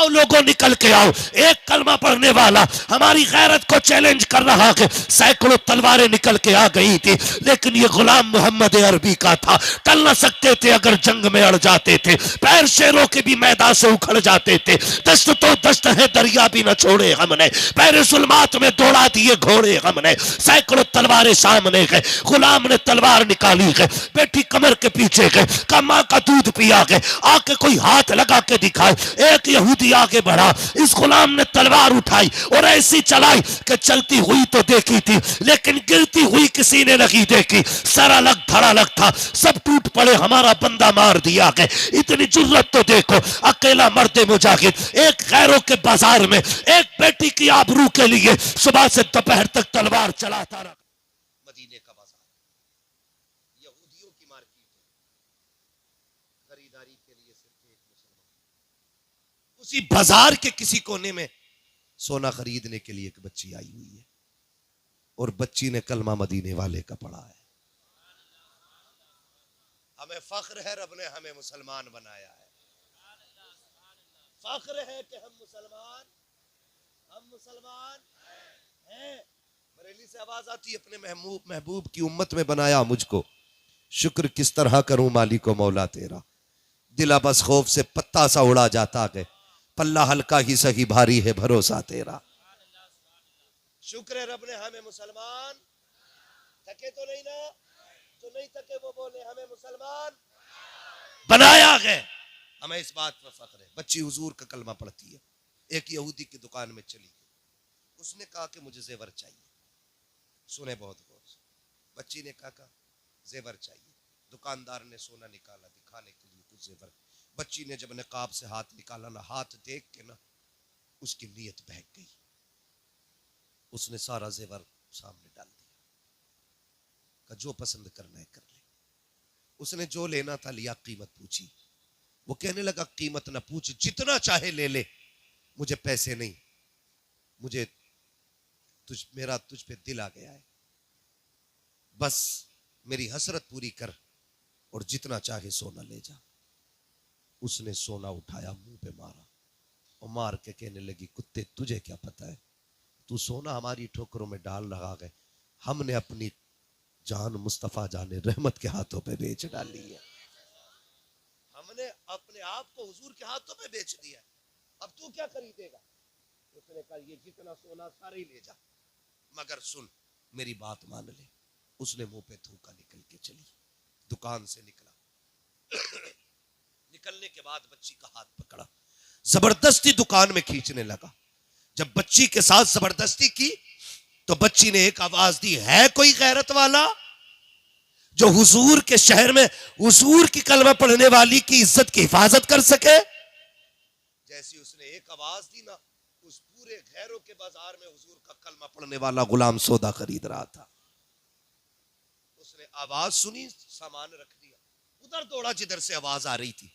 आओ लोगों निकल के आओ। एक कलमा पढ़ने वाला हमारी गैरत को चैलेंज कर रहा है। सैकड़ों तलवारें निकल के आ गई थी, लेकिन ये गुलाम मोहम्मद अरबी का था। टल न सकते थे अगर जंग में अड़ जाते थे, पैर शेरों के भी मैदान से उखड़ जाते थे। दस्त तो दस्त है दरिया भी न छोड़े हमने, पैर जुल्मात में दौड़ा दिए घोड़े हमने। सैकड़ों तलवारें सामने गए, गुलाम ने तलवार निकाली है, बेटी कमर के पीछे गए, का माँ का दूध पिया गए, आके कोई हाथ लगा के दिखाए। एक यहूदी आगे बढ़ा, इस गुलाम ने तलवार उठाई और ऐसी चलाई कि चलती हुई तो देखी थी, लेकिन गिरती हुई किसी ने नहीं देखी। सर अलग धड़ अलग था, सब टूट पड़े, हमारा बंदा मार दिया गया। इतनी जुर्रत तो देखो, अकेला मर्दे मुजाहिद एक गैरों के बाजार में एक बेटी की आबरू के लिए सुबह से दोपहर तक तलवार चलाता रहा। मदीने का बाजार यहूदियों की मार्केट है, खरीदारी के लिए सिर्फ एक मुसलमान। उसी बाजार के किसी कोने में सोना खरीदने के लिए एक बच्ची आई हुई है, और बच्ची ने कलमा मदीने वाले का पढ़ा है। हमें फख्र है, रब ने हमें मुसलमान बनाया है। फख्र है कि हम मुसलमान हैं। बरेली से आवाज आती है, अपने महबूब की उम्मत में बनाया मुझको, शुक्र किस तरह करूं मालिको मौला तेरा। दिला बस खौफ से पत्ता सा उड़ा जाता है, पल्ला हल्का ही सही भारी है भरोसा तेरा। शुक्र है रब ने हमें मुसलमान, थके तो नहीं ना, जो नहीं थके वो बोले हमें मुसलमान बनाया है। हमें इस बात पर फख्र है। बच्ची हुजूर का कलमा पढ़ती है। एक यहूदी की दुकान में चली गई, उसने कहा कि मुझे जेवर चाहिए। सुने बहुत गौर से, बच्ची ने कहा जेवर चाहिए। दुकानदार ने सोना निकाला दिखाने के लिए कुछ जेवर। बच्ची ने जब नकाब से हाथ निकाला ना, हाथ देख के ना उसकी नीयत बहक गई। उसने सारा जेवर सामने डाल दिया, का जो पसंद करना है कर ले। उसने जो लेना था लिया, कीमत पूछी। वो कहने लगा कीमत ना पूछ, जितना चाहे ले ले, मुझे पैसे नहीं, मुझे तुझ पे दिल आ गया है, बस मेरी हसरत पूरी कर और जितना चाहे सोना ले जा। उसने सोना उठाया, मुंह पे मारा और मार के कहने लगी, कुत्ते तुझे क्या पता है, तू सोना हमारी ठोकरों में डाल रहा है, हमने अपनी जान मुस्तफा जाने रहमत के हाथों पे बेच डाली है। हमने अपने आप को हुजूर के हाथों पे बेच दिया, अब तू क्या खरीदेगा। उसने कहा ये जितना सोना सारे ही ले जा, मगर सुन मेरी बात मान ले। उसने मुंह पे थूका, निकल के चली, दुकान से निकला। निकलने के बाद बच्ची का हाथ पकड़ा, जबरदस्ती दुकान में खींचने लगा। जब बच्ची के साथ जबरदस्ती की तो बच्ची ने एक आवाज दी, है कोई गैरत वाला जो हुजूर के शहर में हुजूर की कलमा पढ़ने वाली की इज्जत की हिफाजत कर सके। जैसी उसने एक आवाज दी ना, उस पूरे गैरों के बाजार में हुजूर का कलमा पढ़ने वाला गुलाम सौदा खरीद रहा था। उसने आवाज सुनी, सामान रख दिया, उधर दौड़ा जिधर से आवाज आ रही थी,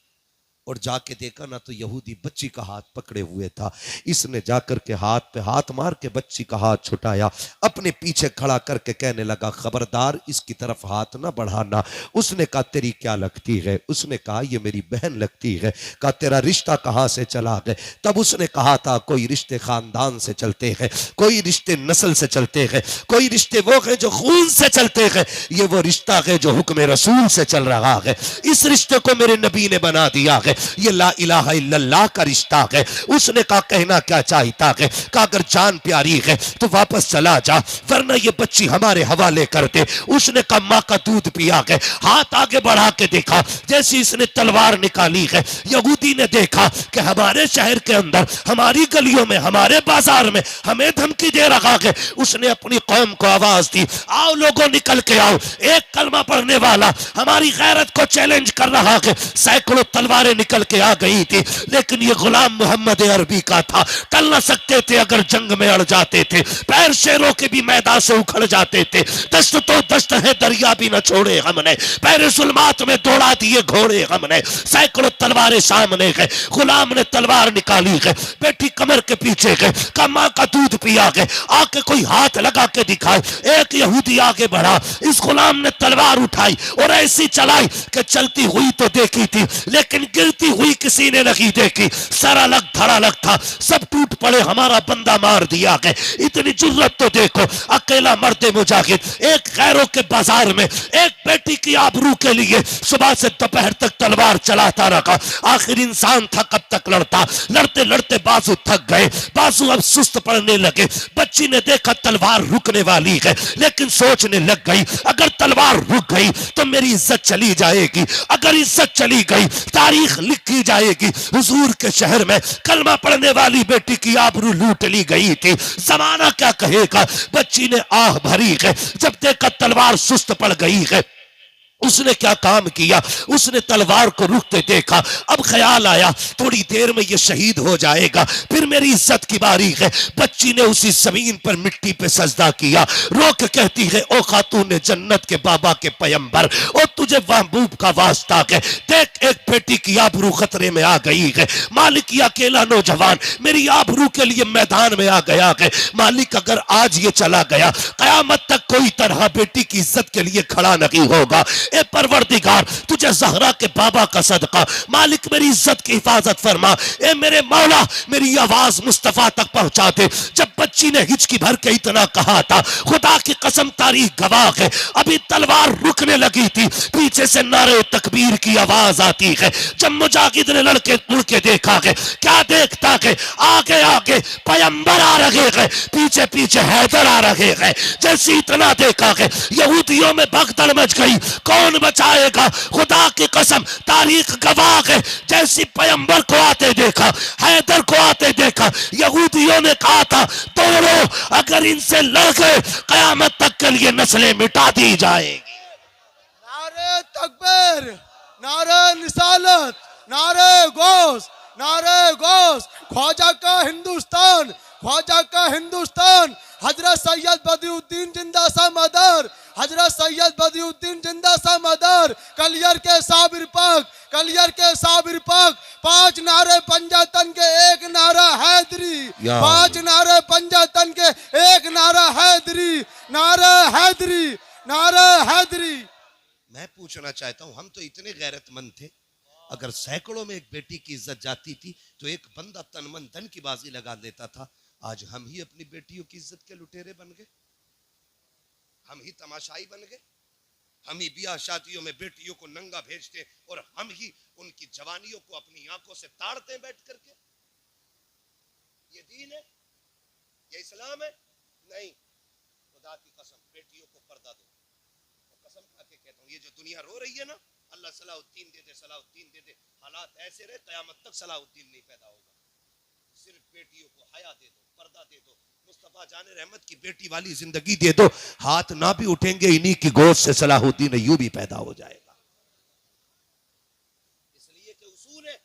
और जाके देखा ना तो यहूदी बच्ची का हाथ पकड़े हुए था। इसने जाकर के हाथ पे हाथ मार के बच्ची का हाथ छुटाया, अपने पीछे खड़ा करके कहने लगा, खबरदार इसकी तरफ हाथ ना बढ़ाना। उसने कहा तेरी क्या लगती है। उसने कहा ये मेरी बहन लगती है। कहा तेरा रिश्ता कहाँ से चला है। तब उसने कहा था कोई रिश्ते खानदान से चलते हैं, कोई रिश्ते नस्ल से चलते हैं, कोई रिश्ते वो हैं जो खून से चलते हैं, ये वो रिश्ता है जो हुक्म रसूल से चल रहा है। इस रिश्ते को मेरे नबी ने बना दिया है, ये ला इलाहा इल्लल्लाह का रिश्ता है। उसने कहा कहना क्या चाहता है। कहा अगर जान प्यारी है तो वापस चला जा, वरना ये बच्ची हमारे हवाले कर दे। उसने कहा माँ का दूध पिया है। हाथ आगे बढ़ा के देखा, जैसे इसने तलवार निकाली है, यहूदी ने देखा कि हमारे शहर के अंदर, हमारी गलियों में, हमारे बाजार में हमें धमकी दे रहा है। उसने अपनी कौम को आवाज दी, आओ लोगों निकल के आओ। एक कलमा पढ़ने वाला हमारी गैरत को चैलेंज कर रहा है। सैकड़ों तलवारें निकल के आ गई थी, लेकिन ये गुलाम मोहम्मद अरबी का था। टल न सकते थे अगर जंग में अड़ जाते थे, पैर शेरों के भी मैदान से उखड़ जाते थे। दस्त तो दस्त है दरिया भी न छोड़े हमने, पैर जुल्मात में दौड़ा दिए घोड़े हमने। सैकड़ों तलवारें सामने गए, गुलाम ने तलवार निकाली है, बेटी कमर के पीछे गए, का माँ का दूध पिया गए, आके कोई हाथ लगा के दिखाए। एक यहूदी आगे बढ़ा, इस गुलाम ने तलवार उठाई और ऐसी चलाई कि चलती हुई तो देखी थी, लेकिन गिर गिरती हुई किसी ने नहीं देखी, सर अलग धड़ अलग था, सब टूट पड़े, हमारा बंदा मार दिया गया। इतनी जुर्रत तो देखो, अकेला मर्द मुजाहिद एक गैरों के बाजार में एक बेटी की आबरू के लिए सुबह से दोपहर तक तलवार चलाता रहा। आखिर इंसान था कब तक लड़ता, लड़ते लड़ते बाजू थक गए, बाजू अब सुस्त पड़ने लगे। बच्ची ने देखा तलवार रुकने वाली है, लेकिन सोचने लग गई अगर तलवार रुक गई तो मेरी इज्जत चली जाएगी, अगर इज्जत चली गई तारीख लिखी जाएगी। हुजूर के शहर में कलमा पढ़ने वाली बेटी की आबरू लूट ली गई थी, जमाना क्या कहेगा। बच्ची ने आह भरी है, जब देखा तलवार सुस्त पड़ गई है, उसने क्या काम किया, उसने तलवार को रुकते देखा। अब ख्याल आया थोड़ी देर में ये शहीद हो जाएगा, फिर मेरी इज्जत की बारी है। बच्ची ने उसी जमीन पर मिट्टी पे सजदा किया, रोक कहती है ओ खातून जन्नत के बाबा के पैगंबर, ओ तुझे महबूब का वास्ता है, देख एक बेटी की आबरू खतरे में आ गई है। मालिक ये अकेला नौजवान मेरी आबरू के लिए मैदान में आ गया है। मालिक अगर आज ये चला गया, कयामत तक कोई तरह बेटी की इज्जत के लिए खड़ा नहीं होगा। ए परवरदिगार तुझे जहरा के बाबा का सदका, मालिक मेरी इज्जत की हिफाजत फरमा। ए मेरे मौला मेरी आवाज मुस्तफा तक पहुंचा दे। जब बच्ची ने हिचकी भर के इतना कहा था, खुदा की कसम तारीख गवाह है, अभी तलवार रुकने लगी थी, पीछे से नारे तकबीर की आवाज आती है। जब मुजाहिद ने लड़के मुड़ के देखा है, क्या देखता है, आगे आगे पैगंबर आ रहे हैं, पीछे पीछे हैदर आ रहे हैं। जैसे इतना देखा है यहूदियों में भगदड़ मच गई, कौन बचाएगा। खुदा की कसम तारीख गवाह है, जैसी पैगंबर को आते देखा, हैदर को आते देखा, यहूदियों ने कहा था दोनों अगर इनसे लड़ गए कयामत तक के लिए नस्लें मिटा दी जाएगी। नारे तकबीर, नारे निसालत, नारे गौस, नारे गौस। ख्वाजा का हिंदुस्तान, ख्वाजा का हिंदुस्तान। हजरत सैयद बदियुद्दीन जिंदा सा मदर, हजरत सैयद बदियुद्दीन जिंदा सा मदर। कलियर के साबिर पाक, कलियर के साबिर पाक। 5 नारे पंजातन के एक नारा हैदरी, 5 नारे पंजातन के एक नारा हैदरी, नारा हैदरी, नारा हैदरी। मैं पूछना चाहता हूं, हम तो इतने गैरतमंद थे, अगर सैकड़ों में एक बेटी की इज्जत जाती थी तो एक बंदा तन मन धन की बाजी लगा देता था। आज हम ही अपनी बेटियों की इज्जत के लुटेरे बन गए, हम ही तमाशाई बन गए, हम ही ब्याह शादियों में बेटियों को नंगा भेजते और हम ही उनकी जवानियों को अपनी आंखों से ताड़ते बैठ करके। ये दीन है, ये इस्लाम है? नहीं। खुदा की कसम बेटियों को पर्दा दो, तो कसम खा के कहता हूं ये जो दुनिया रो रही है ना, अल्लाह सलाहुद्दीन दे दे, सलाहुद्दीन दे दे, हालात ऐसे रहे कयामत तक सलाहुद्दीन नहीं पैदा होगा। सिर्फ बेटियों को हया दे दो, पर्दा दे दो, मुस्तफा जाने रहमत की बेटी वाली जिंदगी दे दो, हाथ ना भी उठेंगे इन्हीं की गोद से सलाहुद्दीन अय्यूबी पैदा हो जाएगा। इसलिए कि उसूल है,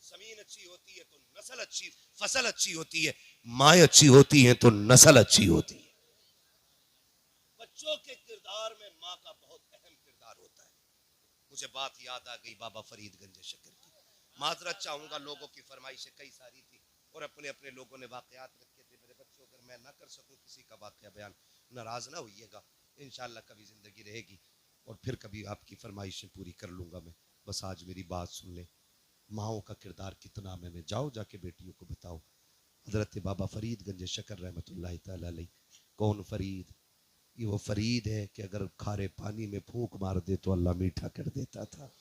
जमीन अच्छी होती है तो नस्ल अच्छी, फसल अच्छी होती है, माँ अच्छी होती है तो नस्ल अच्छी होती है। बच्चों के किरदार में माँ का बहुत अहम किरदार होता है। मुझे बात याद आ गई बाबा फरीद गंज शक्कर की, माजरत चाहूंगा, लोगों की फरमाइशें कई सारी थी और अपने अपने लोगों ने वाकयात रखे थे। मेरे बच्चों अगर मैं ना कर सकूं किसी का वाकया बयान, नाराज ना होइएगा, इंशाल्लाह कभी जिंदगी रहेगी और फिर कभी आपकी फरमाइशें पूरी कर लूंगा मैं। बस आज मेरी बात सुन ले, माओ का किरदार कितना में जाओ जाके बेटियों को बताओ। हजरत बाबा फरीद गंज शक्कर रहमतुल्लाह तआला अलैह, कौन फरीद? ये वो फरीद है कि अगर खारे पानी में फूंक मार दे तो अल्लाह मीठा कर देता था।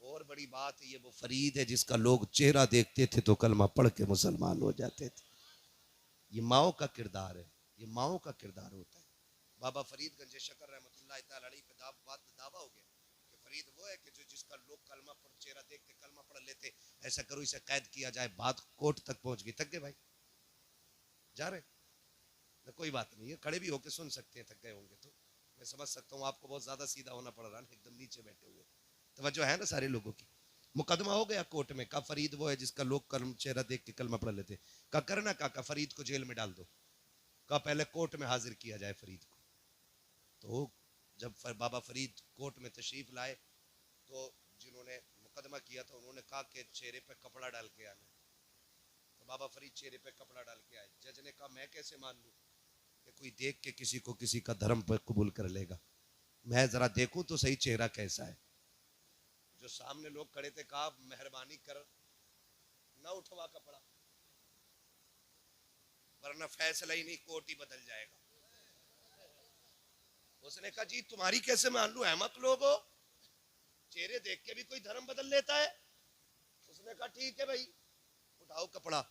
और बड़ी बात है, ये वो फरीद है जिसका लोग चेहरा देखते थे तो कलमा पढ़ के मुसलमान हो जाते थे। ये माओ का किरदार है, ये माओ का किरदार होता है। बाबा फरीद गंज शक्कर रहमतुल्लाह तआला अलैह पे दावा हो गया कि फरीद वो है कि जो जिसका लोग कलमा पढ़ चेहरा देख के कलमा पढ़ लेते। ऐसा करो इसे कैद किया जाए। बात कोर्ट तक पहुंच गई। थक गए भाई? जा रहे ना? कोई बात नहीं है, खड़े भी होके सुन सकते हैं। थक गए होंगे तो मैं समझ सकता हूँ, आपको बहुत ज्यादा सीधा होना पड़ रहा है, एकदम नीचे बैठे हुए। तवज्जो है ना सारे लोगों की? मुकदमा हो गया कोर्ट में, का फरीद वो है जिसका लोग कलम चेहरा देख के कलमा पढ़ लेते। का करना का फरीद को जेल में डाल दो, का पहले कोर्ट में हाजिर किया जाए फरीद को। तो जब बाबा फरीद कोर्ट में तशरीफ लाए तो जिन्होंने मुकदमा किया था उन्होंने कहा कि चेहरे पे कपड़ा डाल के आना। तो बाबा फरीद चेहरे पे कपड़ा डाल के आए। जज ने कहा मैं कैसे मान लूं कि कोई देख के किसी को किसी का धर्म पर कबूल कर लेगा? मैं जरा देखूं तो सही चेहरा कैसा है। जो सामने लोग खड़े थे कहा मेहरबानी कर ना उठवा कपड़ा, वरना फैसला ही नहीं, कोर्ट ही बदल जाएगा। उसने कहा जी तुम्हारी कैसे मान लूं, अहमक लोग हो, चेहरे देख के भी कोई धर्म बदल लेता है। उसने कहा ठीक है भाई उठाओ कपड़ा।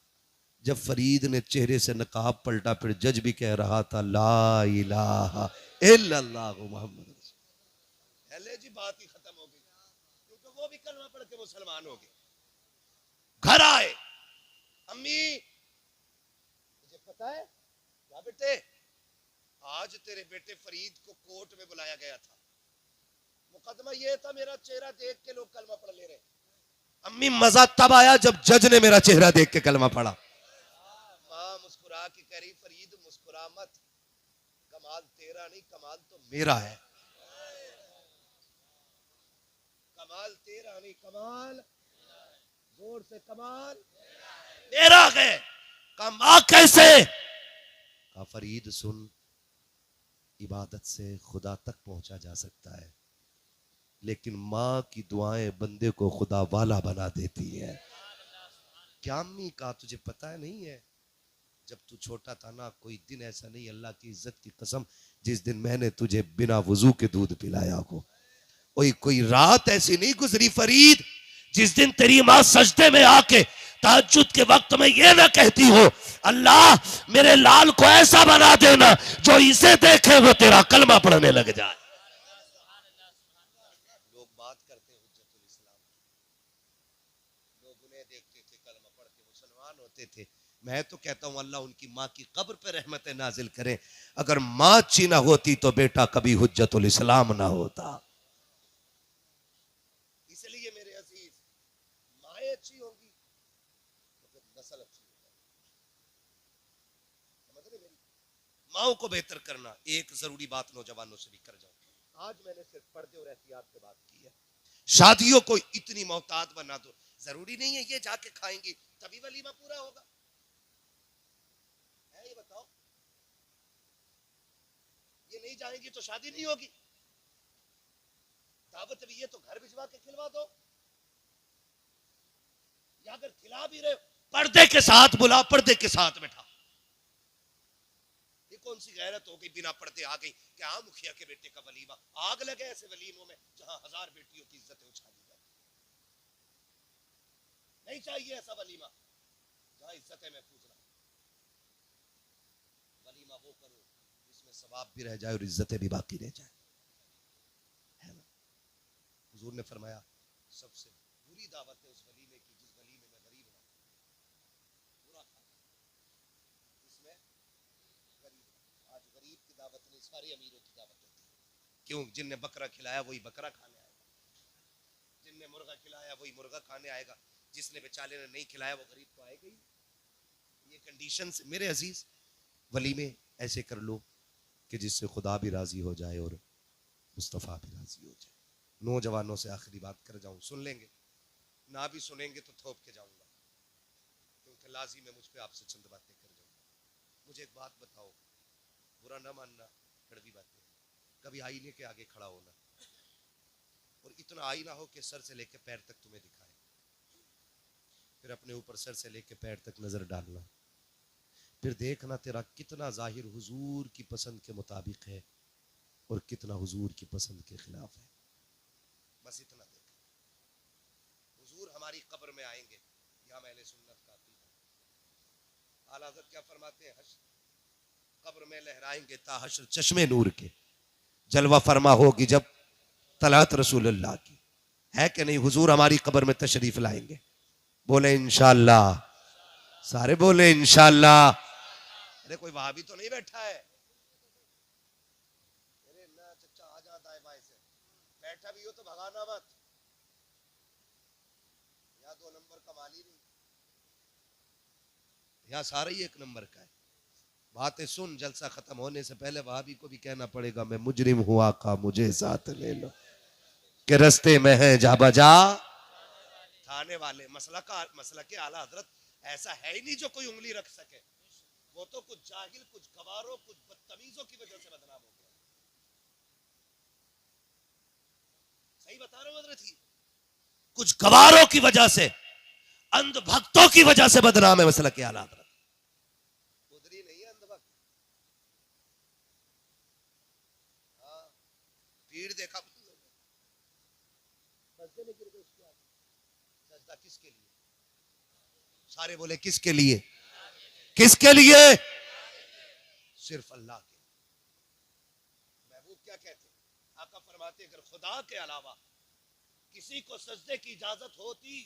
जब फरीद ने चेहरे से नकाब पलटा, फिर जज भी कह रहा था ला इलाहा इल्लल्लाह मुहम्मद रसूल। पहले जी बात ही खत्म हो गई, क्योंकि वो भी कलमा पढ़ के मुसलमान हो गए। घर आए, अम्मी मुझे पता है क्या बेटे, आज तेरे बेटे फरीद को कोर्ट में बुलाया गया था, मुकदमा ये था मेरा चेहरा देख के लोग कलमा पढ़ ले रहे। अम्मी मजा तब आया जब जज ने मेरा चेहरा देख के कलमा पढ़ा। मां मुस्कुरा के कह रही फरीद मुस्कुरा मत, कमाल तेरा नहीं कमाल तो मेरा है, कमाल तेरा नहीं कमाल, जोर से कमाल मेरा है। कमा कैसे? का फरीद सुन, इबादत से खुदा तक पहुंचा जा सकता है, लेकिन माँ की दुआएं बंदे को खुदा वाला बना देती है। क्या अम्मी का तुझे पता है नहीं है, जब तू छोटा था ना, कोई दिन ऐसा नहीं अल्लाह की इज्जत की कसम जिस दिन मैंने तुझे बिना वजू के दूध पिलाया हो। कोई रात ऐसी नहीं गुजरी फरीद जिस दिन तेरी मां सजदे में आके तहज्जुद के वक्त में ये ना कहती हो अल्लाह मेरे लाल को ऐसा बना देना जो इसे देखे वो तेरा कलमा पढ़ने लग जाए। लोग बात करते हुज्जतुल इस्लाम, लोग उन्हें देखते थे कलमा पढ़ के मुसलमान होते थे। मैं तो कहता हूं अल्लाह उनकी माँ की कब्र पे रहमतें नाजिल करे। अगर माँ अच्छी ना होती तो बेटा कभी हुज्जतुल इस्लाम ना होता। इसलिए मेरे अजीज माएँ अच्छी होंगी तो फिर नस्ल अच्छी होगी। समझ रहे मेरी? माओ को बेहतर करना एक जरूरी बात नौजवानों से भी कर जाओ। आज मैंने सिर्फ पर्दे और एहतियात पे बात की है। शादियों को इतनी मोहतात बना दो, जरूरी नहीं है ये जाके खाएंगे तभी वलीमा पूरा होगा, है ये बताओ? ये नहीं जाएंगी तो शादी नहीं होगी। दावत भी ये तो घर भिजवा के खिलवा दो, या अगर खिला भी रहे पर्दे के साथ बुला, पर्दे के साथ बैठा। ये कौन सी गैरत हो गई, बिना पर्दे आ गई क्या मुखिया के बेटे का वलीमा। आग लगे ऐसे वलीमों में जहां 1000 बेटियों की इज्जतें उछाली जाए। नहीं चाहिए ऐसा वलीमा जहां इज्जतें महफूज ना। वलीमा वो करो जिसमें सवाब भी रह जाए और इज्जतें भी बाकी रह जाए, है ना? हुजूर ने फरमाया सबसे बुरी दावत है उस वलीमे की जिस वलीमे में गरीब ना हो, बुरा खाना जिसमें गरीब। आज गरीब की दावत नहीं, सारे अमीरों की दावत होती है। क्यों? जिनने बकरा खिलाया वही बकरा खाने आएगा, जिनने मुर्गा खिलाया वही मुर्गा खाने आएगा, जिसने बेचारे ने नहीं खिलाया वो गरीब तो आएगा ही। ये कंडीशंस मेरे अजीज, वलीमे ऐसे कर लो कि जिससे खुदा भी राजी हो जाए और मुस्तफ़ा भी राजी हो जाए। नौजवानों से आखिरी बात कर जाऊं, सुन लेंगे ना भी सुनेंगे तो थोप के जाऊंगा, क्योंकि लाजिम है मुझ पे आपसे चंद बातें कर जाऊंगा। मुझे एक बात बताओ, बुरा ना मानना, कड़वी बातें, कभी आईने के आगे खड़ा होना और इतना आईना हो कि सर से लेके पैर तक तुम्हें दिखाए, फिर अपने ऊपर सर से लेके पैर तक नजर डालना, फिर देखना तेरा कितना जाहिर हुजूर की पसंद के मुताबिक है और कितना हुजूर की पसंद के खिलाफ है। बस इतना देखना। हुजूर हमारी कब्र में आएंगे, यह अहले सुन्नत का अकीदा। आला हज़रत क्या फरमाते हैं, कब्र में लहराएंगे ता हश्र चश्मे नूर के, जलवा फरमा होगी जब तलात रसूलुल्लाह की। है कि नहीं? हुजूर हमारी कब्र में तशरीफ लाएंगे। बोले इंशाअल्लाह, सारे बोले इंशाअल्लाह। अरे कोई वहाबी तो नहीं बैठा है? अरे ना चचा आ जा दाएं बाएं से, बैठा भी हो तो भगाना मत, यहाँ 2 नंबर का माली नहीं, यहाँ सारा ही 1 नंबर का है। बातें सुन, जलसा खत्म होने से पहले वहाबी को भी कहना पड़ेगा मैं मुजरिम हूँ आका मुझे साथ ले लो, के रस्ते में है जा बजा थाने वाले। मसला के आला हजरत ऐसा है ही नहीं जो कोई उंगली रख सके। वो तो कुछ जाहिल, कुछ गवारों, कुछ बदतमीजों की वजह से बदनाम हो गया। सही बता रहा हूं हजरत ही। कुछ गवारों की वजह से, अंध भक्तों की वजह से बदनाम है मसलक आला हज़रत। उधरी नहीं है अंध भक्त। हाँ, भीड़ देखा, सजदे में गिर गए उसके आगे। सजदा किसके लिए? सारे बोले किसके लिए? किसके लिए? सिर्फ अल्लाह के। महबूब क्या कहते हैं? आका फरमाते अगर खुदा के अलावा किसी को सजदे की इजाजत होती,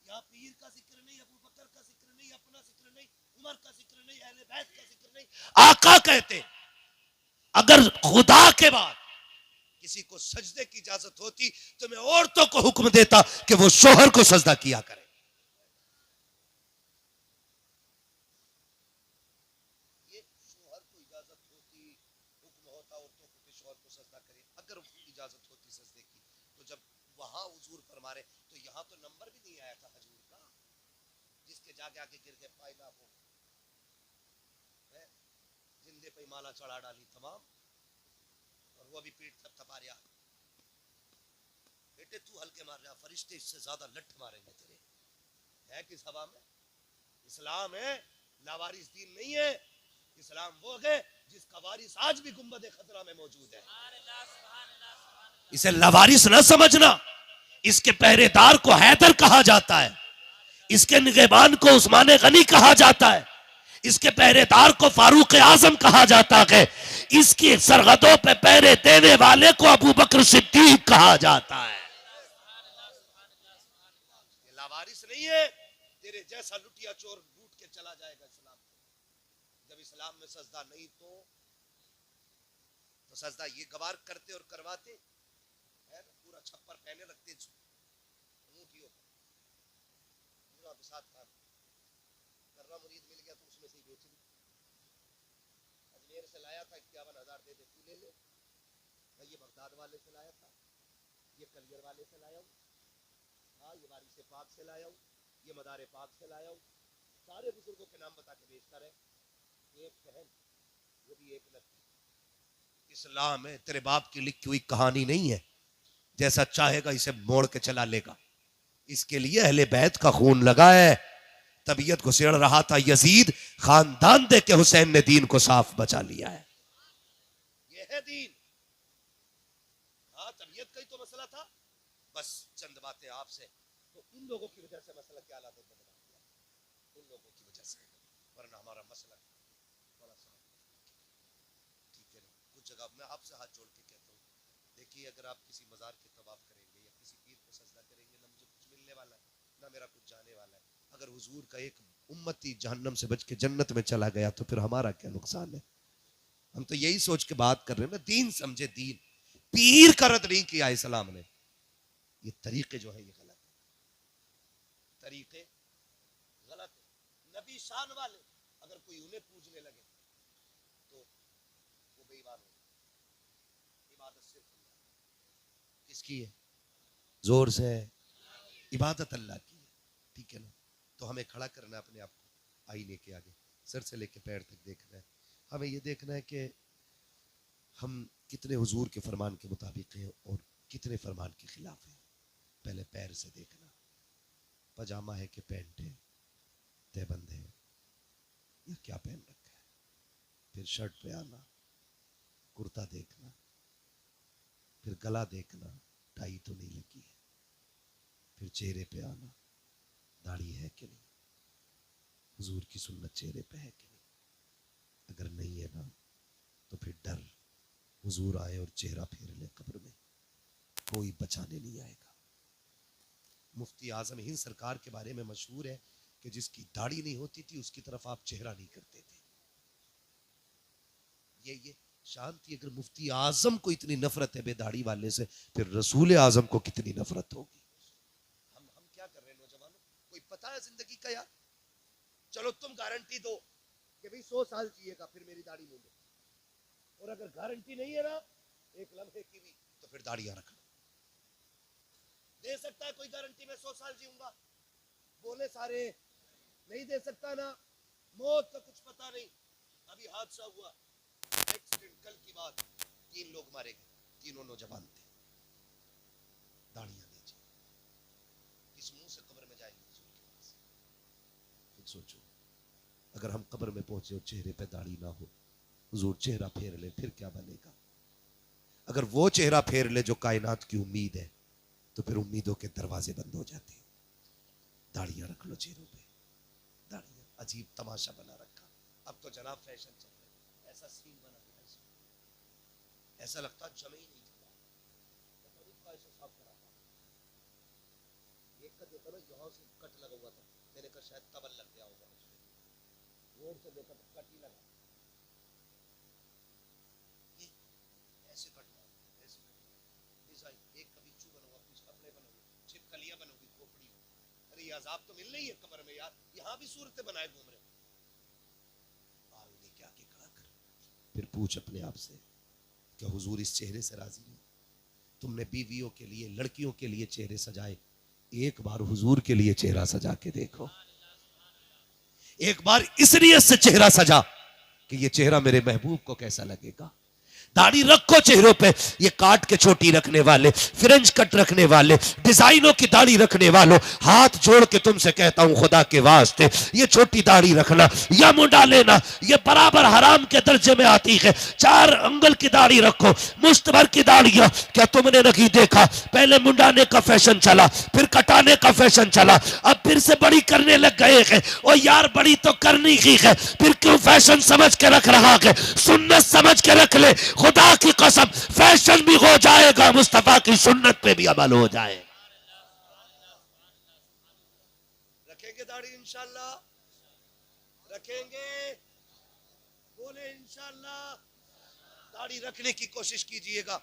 या पीर का जिक्र नहीं, अबू बकर का जिक्र नहीं, अपना जिक्र नहीं, उमर का जिक्र नहीं, अहले बैत का जिक्र नहीं, आका कहते अगर खुदा के बाद किसी को सजदे की इजाजत होती तो मैं औरतों को हुक्म देता कि वो शोहर को सजदा किया करे। ये शोहर को इजाजत होती, हुक्म होता औरतों को कि शोहर को सजदा करे, अगर इजाजत होती सजदे की, तो जब वहां हुजूर फरमा रहे तो यहां तो नंबर भी नहीं आया था हजूर का, जिसके जाके आके गिर गए पायला हो, जिंदे पे माला चढ़ा डाली तमाम, और वो भी पीठ थपथपा रहा, बेटे तू हल्के मार रहा, फरिश्ते इससे ज्यादा लठ मारेंगे तेरे। है किस हवा में? इस्लाम है, लावारिस दीन नहीं है। इस्लाम वो है जिसका वारिस आज भी गुंबद खतरा में मौजूद है। इसे लावारिस न समझना। इसके पहरेदार को हैदर कहा जाता है, इसके निगहबान को उस्मान गनी कहा जाता है, इसके पहरेदार को फारूक आजम कहा जाता है, इसकी सरहदों पे पहरे देने वाले को अबू बकर सिद्दीक कहा जाता है। ये लावारिस नहीं है, तेरे जैसा लुटिया चोर लूट के चला जाएगा इस्लाम को। जब इस्लाम में सजदा नहीं तो सजदा ये गवार करते और करवाते है ना, पूरा छप्पर पहने रखते, ऊँटियों पूरा बिसात खान कर्रा मुरीद मिल गया तो उसमें से ही बेच ली। अजमेर से लाया था 51,000 दे दे तू ले ले, मैं ये बगदाद वाले से लाया था, ये कलियर वाले से लाया हूँ, हाँ ये वारिस से पाक से लाया हूँ, ये मदारे पाक से लाया हूँ। सारे बुजुर्गों के नाम बता के बेचता रहे। एक बहन वो भी एक लड़की। इस्लाम है, तेरे बाप की लिखी हुई कहानी नहीं है, जैसा चाहेगा इसे मोड़ के चला लेगा। इसके लिए अहले बैत का खून लगा है। तबीयत घुसेड़ रहा था यजीद, खानदान दे के हुसैन ने दीन को साफ बचा लिया है। यह है दीन। हाँ, तबीयत का ही तो मसला था, बस चंद बातें आपसे, तो इन लोगों की वजह से मसला क्या हालत बदला दिया, उन लोगों की वजह से, वरना हमारा मसला बड़ा सा ठीक है ना। कुछ जगह मैं आपसे हाथ जोड़ के कहता हूँ, देखिए अगर आप किसी मजार के तवाफ करेंगे या किसी पीर को सजदा करेंगे, ना मुझे कुछ मिलने वाला है ना मेरा कुछ जाने वाला है। अगर हुजूर का एक उम्मती जहन्नम से बच के जन्नत में चला गया तो फिर हमारा क्या नुकसान है। हम तो यही सोच के बात कर रहे हैं ना, दीन समझे दीन। पीर का रद्द नहीं किया इस्लाम ने। ये तरीके जो है ये गलत है, तरीके गलत है। नबी शान वाले अगर कोई उन्हें पूजने लगे तो वो बेईमान हो। इबादत सिर्फ किसकी है? जोर से इबादत अल्लाह की है, ठीक है ना। तो हमें खड़ा करना अपने आप को आईने के आगे, सर से लेके पैर तक देखना है। हमें ये देखना है कि हम कितने हुजूर के फरमान के मुताबिक हैं और कितने फरमान के खिलाफ हैं। पहले पैर से देखना, पजामा है कि पैंट है, तहबंद है या क्या पहन रखा है। फिर शर्ट पे आना, कुर्ता देखना, फिर गला देखना, टाई तो नहीं लगी है। फिर चेहरे पे आना, दाढ़ी है कि नहीं, हुजूर की सुन्नत चेहरे पे है कि नहीं। अगर नहीं है ना तो फिर डर, हुजूर आए और चेहरा फेर ले कब्र में, कोई बचाने नहीं आएगा। मुफ्ती आजम हिंद सरकार के बारे में मशहूर है कि जिसकी दाढ़ी नहीं होती थी उसकी तरफ आप चेहरा नहीं करते थे। ये शांति। अगर मुफ्ती आजम को इतनी नफरत है बेदाढ़ी वाले से, फिर रसूल आजम को कितनी नफरत होगी। हम क्या कर रहे हैं नौजवानों, कोई पता है जिंदगी का यार? चलो तुम गारंटी दो कि भाई 100 साल जिएगा फिर मेरी दाढ़ी मूंढो, और अगर गारंटी नहीं है ना एक लम्हे की भी, तो फिर दाढ़ियां रखना। दे सकता है कोई गारंटी मैं 100 साल जीऊंगा? बोले सारे नहीं दे सकता ना। मौत का कुछ पता नहीं। अभी हादसा हुआ, एक्सीडेंट, कल की बात, 3 लोग मारे गए, तीनों नौजवान थे। दाढ़ियां दीजिए, किस मुंह से कब्र में जाएंगे? खुद सोचो, अगर हम कब्र में पहुंचे और चेहरे पे दाढ़ी ना हो, हुजूर चेहरा फेर ले, फिर क्या बनेगा? अगर वो चेहरा फेर ले जो कायनात की उम्मीद है, तो फिर उम्मीदों के दरवाजे बंद हो जाते हैं। दाढ़ियां रख लो चेहरों पे, दाढ़ियां अजीब तमाशा बना रखा। अब तो जनाब फैशन चल रहा है, ऐसा सीन बना दिया इसमें, ऐसा लगता जमे ही नहीं था। ऐसा साफ करा था, एक का देखा ना, यहाँ से कट लगा हुआ था, मैंने कहा शायद तबल लग गया होगा उसमें, रोड से देखा तो कट ही लगा। ये ऐसे कटना, ऐसे डिजाइन, एक कभी चू बनोगा, कुछ कपड़े बनोगे, छिपकलियां बनोगी, खोपड़ी। अरे ये अजाब तो मिल रही है कब्र में यार, यहाँ भी सूरतें बनाए घूम रहे। आगे क्या के खड़ा कर, फिर पूछ अपने आप से, क्या हुजूर इस चेहरे से राजी नहीं? तुमने बीवियों के लिए, लड़कियों के लिए चेहरे सजाए, एक बार हुजूर के लिए चेहरा सजा के देखो। एक बार इस नियत से चेहरा सजा कि ये चेहरा मेरे महबूब को कैसा लगेगा। दाढ़ी रखो चेहरों पे, ये काट के छोटी रखने वाले, फ्रेंच कट रखने वाले, डिजाइनों की दाढ़ी रखने वालों, हाथ जोड़ के तुमसे कहता हूं खुदा के वास्ते, ये छोटी दाढ़ी रखना या मुंडा लेना, ये बराबर हराम के दर्जे में आती है। 4 अंगल की दाढ़ी रखो, मुश्त भर की दाढ़ियां। क्या तुमने नहीं देखा, पहले मुंडाने का फैशन चला, फिर कटाने का फैशन चला, अब फिर से बड़ी करने लग गए हैं। और यार बड़ी तो करनी ही है, फिर क्यों फैशन समझ के रख रहा है? सुन्नत समझ के रख ले, खुदा की कसम फैशन भी हो जाएगा, मुस्तफा की सुन्नत पे भी अमल हो जाए। रखेंगे दाढ़ी इंशाल्लाह, रखेंगे, बोले इंशाल्लाह। दाढ़ी रखने की कोशिश कीजिएगा।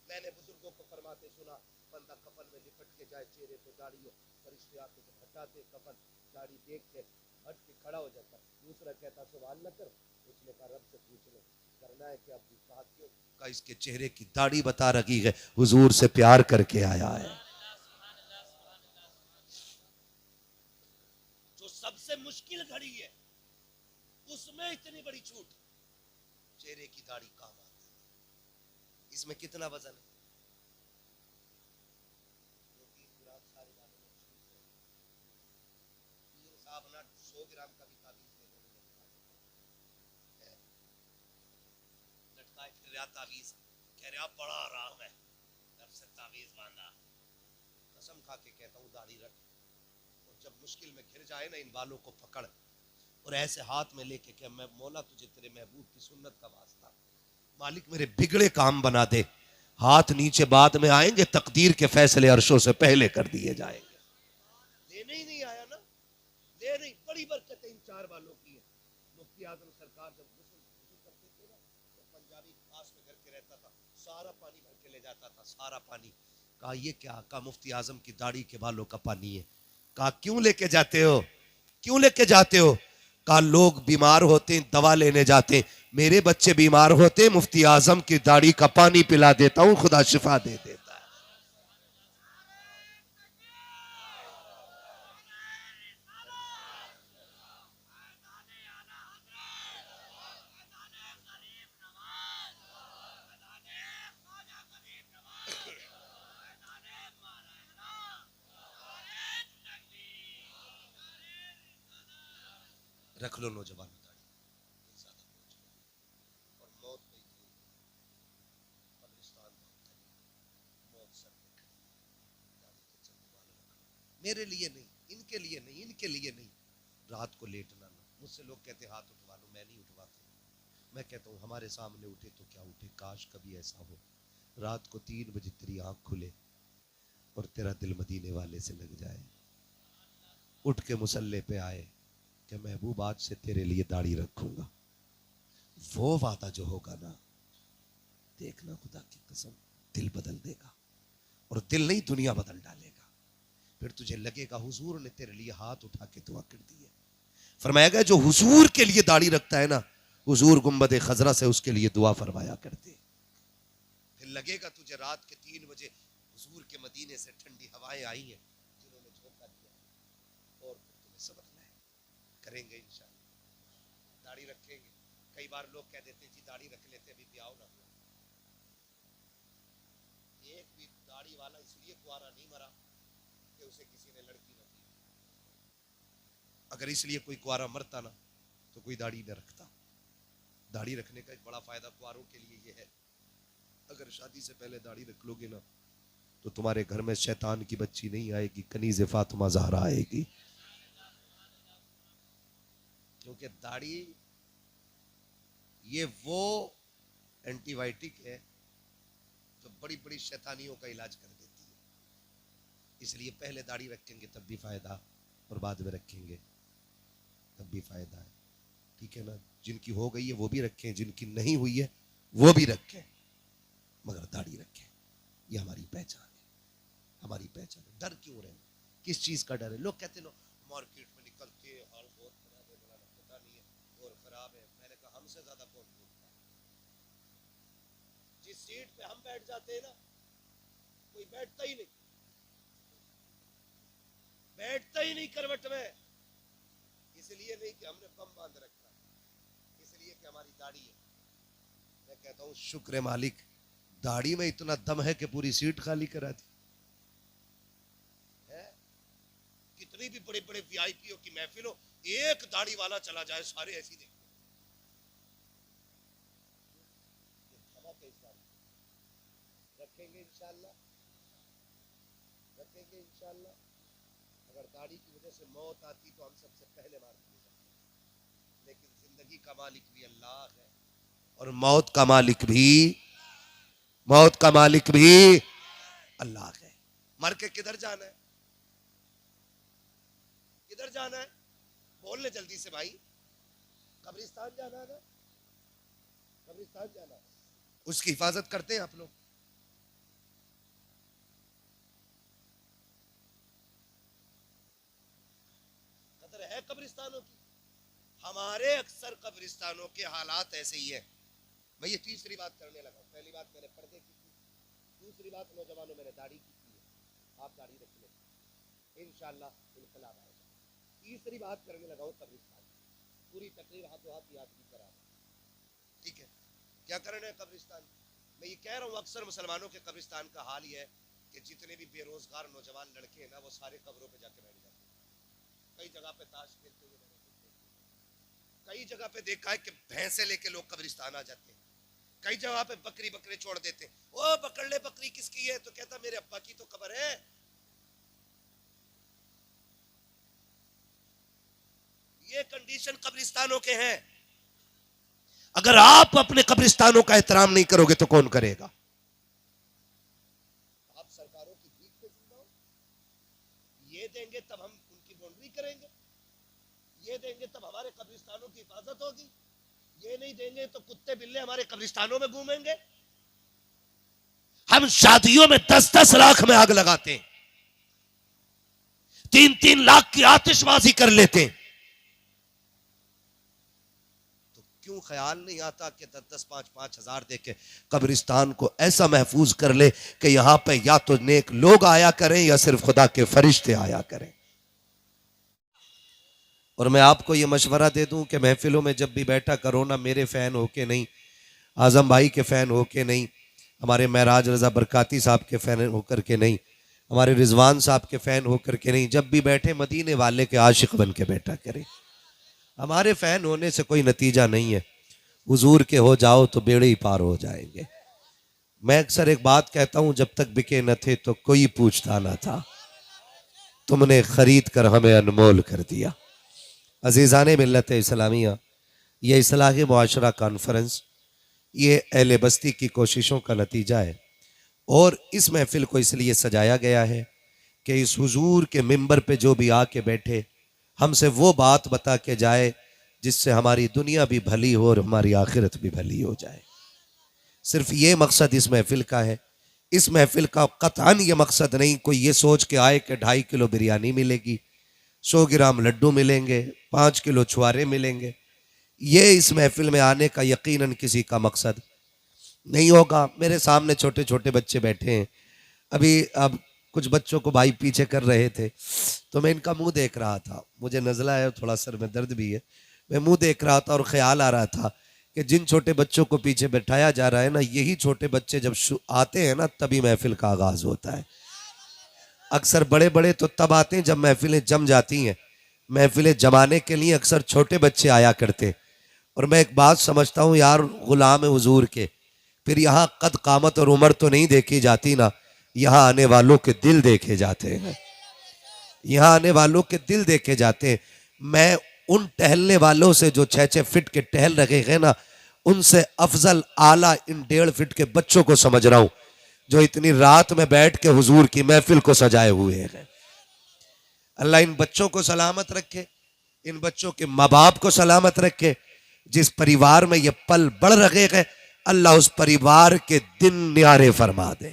मैंने बुजुर्गों को फरमाते सुना, बंदा कफन में लिपट के जाए, चेहरे पे दाढ़ी हो, फरिश्ते आके तो हटाते कफन, दाढ़ी देख के हट के खड़ा हो जाता। दूसरा कहता सुभान अल्लाह कर, उसने कहा रब से पूछ लो करना है क्या, क्यों का इसके चेहरे की दाढ़ी बता रही है, हुजूर से प्यार करके आया है। जो सबसे मुश्किल घड़ी है उसमें इतनी बड़ी छूट, चेहरे की दाढ़ी काम आती है। इसमें कितना वजन है? 100 ग्राम का भी ताबीज दे दो, लटकाए फिर रहा ताबीज, कह रहा बड़ा आराम है, तब से ताबीज बांधा। कसम खा के कहता हूँ दाढ़ी रख, और जब मुश्किल में घिर जाए ना, इन बालों को पकड़ और ऐसे हाथ में लेके कि मैं मौला तुझे तेरे महबूब की सुन्नत का वास्ता, मालिक मेरे बिगड़े काम बना दे। हाथ नीचे बाद में आएंगे, तकदीर के फैसले अर्शों से पहले कर दिए जाएंगे। लेने ही नहीं आया ना, ले नहीं, बड़ी बरकत इन 4 बालों की है। मुफ्ती आजम सरकार जब गुस्ल करते थे ना, तो पंजाबी पास में घर के रहता था, सारा पानी भर के ले जाता था, सारा पानी। कहा ये क्या? कहा मुफ्ती आजम की दाढ़ी के बालों का पानी है। कहा क्यों लेके जाते हो, क्यों लेके जाते हो? कहा लोग बीमार होते दवा लेने जाते, मेरे बच्चे बीमार होते, मुफ्ती आजम की दाढ़ी का पानी पिला देता हूं, खुदा शिफा दे देता है। रख लो नौजवान दाढ़ी, और मौत नहीं थी, कब्रिस्तान मौत सर पे खड़ी, दाढ़ी के चलने वाले रखो। मेरे लिए नहीं, इनके लिए नहीं, इनके लिए नहीं। रात को लेटना ना, मुझसे लोग कहते हाथ उठवा लो, मैं नहीं उठवाता। मैं कहता हूँ हमारे सामने उठे तो क्या उठे, काश कभी ऐसा हो रात को 3 बजे तेरी आंख खुले और तेरा दिल मदीने वाले से लग जाए, उठ के मुसल्ले पे आए कि महबूब आज से तेरे लिए दाढ़ी रखूंगा। वो वादा जो होगा ना, देखना खुदा की कसम दिल बदल देगा, और दिल नहीं दुनिया बदल डालेगा। फिर तुझे लगेगा हुजूर ने तेरे लिए हाथ उठा के दुआ कर दी है। फरमाया गया जो हुजूर के लिए दाढ़ी रखता है ना, हुजूर गुंबद खजरा से उसके लिए दुआ फरमाया करते। फिर लगेगा तुझे रात के 3 बजे हुजूर के मदीने से ठंडी हवाएं आई हैं जिन्होंने झोंका दिया, और तुम्हें समझना है। करेंगे इंशाअल्लाह, दाढ़ी रखेंगे। कई बार लोग कह देते जी दाढ़ी रख लेते अभी ब्याह ना हुआ। एक भी दाढ़ी वाला इसलिए कुआरा नहीं मरा कि उसे किसी ने लड़की न दी। अगर इसलिए कोई कुआरा मरता ना तो कोई दाढ़ी न रखता। दाढ़ी रखने का एक बड़ा फायदा कुआरों के लिए ये है, अगर शादी से पहले दाढ़ी रख लोगे ना तो तुम्हारे घर में शैतान की बच्ची नहीं आएगी, कनीज़े फातिमा ज़हरा आएगी। क्योंकि दाढ़ी ये वो एंटीबायोटिक है जो बड़ी बड़ी शैतानियों का इलाज कर देती है। इसलिए पहले दाढ़ी रखेंगे तब भी फायदा और बाद में रखेंगे तब भी फायदा है। ठीक है ना? जिनकी हो गई है वो भी रखें, जिनकी नहीं हुई है वो भी रखें, मगर दाढ़ी रखें। ये हमारी पहचान है, हमारी पहचान है। डर क्यों रहे? किस चीज का डर है? लोग कहते हैं मार्केट में निकलते हाल बहुत खराब है, पता नहीं है और खराब है। मैंने कहा हमसे ज्यादा कौन बोलता है? जिस सीट पे हम बैठ जाते हैं ना कोई बैठता ही नहीं, बैठता ही नहीं करवट में। इसलिए नहीं कि हमने बम बांध रखा, इसलिए कि हमारी दाढ़ी है। मैं कहता हूं शुक्र मालिक, दाढ़ी में इतना दम है कि पूरी सीट खाली करा दी है। कितनी भी बड़े बड़े वीआईपीओ की महफिल हो, एक दाढ़ी वाला चला जाए सारे ऐसी देखते रखेंगे इंशाल्लाह, रखेंगे इंशाल्लाह। अगर दाढ़ी की वजह से मौत आती तो हम सबसे पहले मार दिए जाते, लेकिन जिंदगी का मालिक भी अल्लाह है और मौत का मालिक भी अल्लाह है। मर के किधर जाना है? किधर जाना है? बोल ले जल्दी से भाई। कब्रिस्तान जाना है ना? कब्रिस्तान जाना है। उसकी हिफाजत करते हैं आप लोग? कदर है कब्रिस्तानों की? हमारे अक्सर कब्रिस्तानों के हालात ऐसे ही है। मैं ये तीसरी बात करने लगा। पहली बात मैंने पर्दे की थी, दूसरी बात नौजवानों मैंने दाढ़ी की है। आप दाढ़ी रख लें, इंशाअल्लाह इनकलाब आएगा। तीसरी बात करने लगा हूं कब्रिस्तान। पूरी तकरीर हाथों हाथ याद की करा। ठीक है, क्या करना है कब्रिस्तान? मैं ये कह रहा हूँ अक्सर मुसलमानों के कब्रिस्तान का हाल ये है कि जितने भी बेरोजगार नौजवान लड़के हैं ना वो सारे कब्रों पे जाके बैठ जाते हैं। कई जगह पे ताश खेलते हुए मैंने देखे, कई जगह पे देखा है कि भैंसे लेके लोग कब्रिस्तान आ जाते हैं, कई जगह पे बकरे छोड़ देते हैं। ओ पकड़ ले, बकरी किसकी है? तो कहता मेरे अब्बा की तो कब्र है। ये कंडीशन कब्रिस्तानों के हैं। अगर आप अपने कब्रिस्तानों का एहतराम नहीं करोगे तो कौन करेगा? आप सरकारों की भीख पे जिंदा हो। ये देंगे तब हम उनकी बाउंड्री करेंगे, ये देंगे तब हमारे कब्रिस्तानों की हिफाजत होगी, ये नहीं देंगे तो कुत्ते बिल्ले हमारे कब्रिस्तानों में घूमेंगे। हम शादियों में 10-10 लाख में आग लगाते हैं, 3-3 लाख की आतिशबाजी कर लेते हैं, तो क्यों ख्याल नहीं आता कि 10-10, 5-5 हजार देके कब्रिस्तान को ऐसा महफूज कर ले कि यहां पे या तो नेक लोग आया करें या सिर्फ खुदा के फरिश्ते आया करें। और मैं आपको ये मशवरा दे दूं कि महफिलों में जब भी बैठा करो ना, मेरे फैन होके नहीं, आजम भाई के फैन होके नहीं, हमारे महराज रजा बरकाती साहब के फैन होकर के नहीं, हमारे रिजवान साहब के फैन होकर के नहीं, जब भी बैठे मदीने वाले के आशिक बन के बैठा करें। हमारे फैन होने से कोई नतीजा नहीं है, हुजूर के हो जाओ तो बेड़े ही पार हो जाएंगे। मैं अक्सर एक बात कहता हूं, जब तक बिके न थे तो कोई पूछता ना था, तुमने खरीद कर हमें अनमोल कर दिया। अजीज़ान मिल्लत इस्लामिया, ये इस्लाही मुआशरा कॉन्फ्रेंस ये अहले बस्ती की कोशिशों का नतीजा है। और इस महफिल को इसलिए सजाया गया है कि इस हुजूर के मिंबर पे जो भी आके बैठे हमसे वो बात बता के जाए जिससे हमारी दुनिया भी भली हो और हमारी आखिरत भी भली हो जाए। सिर्फ ये मकसद इस महफिल का है। इस महफिल का कतअन ये मकसद नहीं कोई ये सोच के आए कि 2.5 किलो बिरयानी मिलेगी, 100 ग्राम लड्डू मिलेंगे, 5 किलो छुआरे मिलेंगे। ये इस महफिल में आने का यकीनन किसी का मकसद नहीं होगा। मेरे सामने छोटे छोटे बच्चे बैठे हैं, अभी अब कुछ बच्चों को भाई पीछे कर रहे थे तो मैं इनका मुंह देख रहा था, मुझे नज़ला है, थोड़ा सर में दर्द भी है, मैं मुंह देख रहा था और ख्याल आ रहा था कि जिन छोटे बच्चों को पीछे बैठाया जा रहा है ना, यही छोटे बच्चे जब आते हैं ना तभी महफिल का आगाज होता है। अक्सर बड़े बड़े तो तब आते हैं जब महफिलें जम जाती हैं। महफिलें जमाने के लिए अक्सर छोटे बच्चे आया करते। और मैं एक बात समझता हूँ यार, गुलाम है हुजूर के, फिर यहाँ कद कामत और उम्र तो नहीं देखी जाती ना, यहाँ आने वालों के दिल देखे जाते हैं। यहाँ आने वालों के दिल देखे जाते हैं। मैं उन टहलने वालों से जो 6-6 फीट के टहल रहे हैं ना, उनसे अफजल आला इन 1.5 फीट के बच्चों को समझ रहा हूं जो इतनी रात में बैठ के हुजूर की महफिल को सजाए हुए हैं। अल्लाह इन बच्चों को सलामत रखे, इन बच्चों के माँ बाप को सलामत रखे। जिस परिवार में ये पल बढ़ रहे हैं, अल्लाह उस परिवार के दिन न्यारे फरमा दे।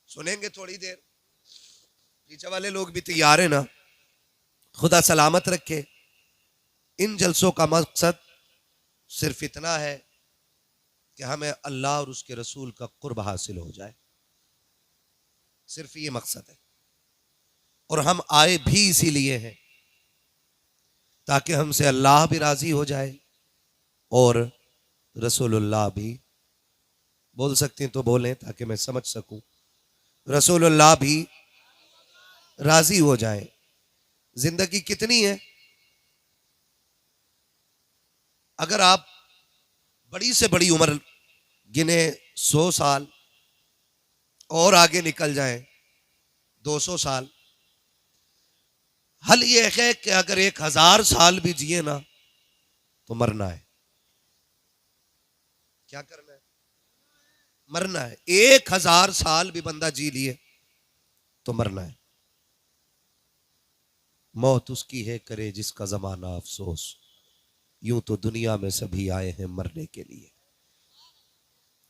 सुनेंगे थोड़ी देर, पीछे वाले लोग भी तैयार है ना। खुदा सलामत रखे। इन जलसों का मकसद सिर्फ इतना है कि हमें अल्लाह और उसके रसूल का कुर्ब हासिल हो जाए, सिर्फ ये मकसद है। और हम आए भी इसीलिए हैं ताकि हमसे अल्लाह भी राजी हो जाए और रसूलुल्लाह भी। बोल सकते हैं तो बोलें ताकि मैं समझ सकूं। रसूलुल्लाह भी राजी हो जाए। जिंदगी कितनी है? अगर आप बड़ी से बड़ी उम्र गिने 100 साल और आगे निकल जाए 200 साल, हल ये है कि अगर 1000 साल भी जिए ना तो मरना है। क्या करना है? मरना है। 1000 साल भी बंदा जी लिए तो मरना है। मौत उसकी है करे जिसका जमाना अफसोस, यूं तो दुनिया में सभी आए हैं मरने के लिए।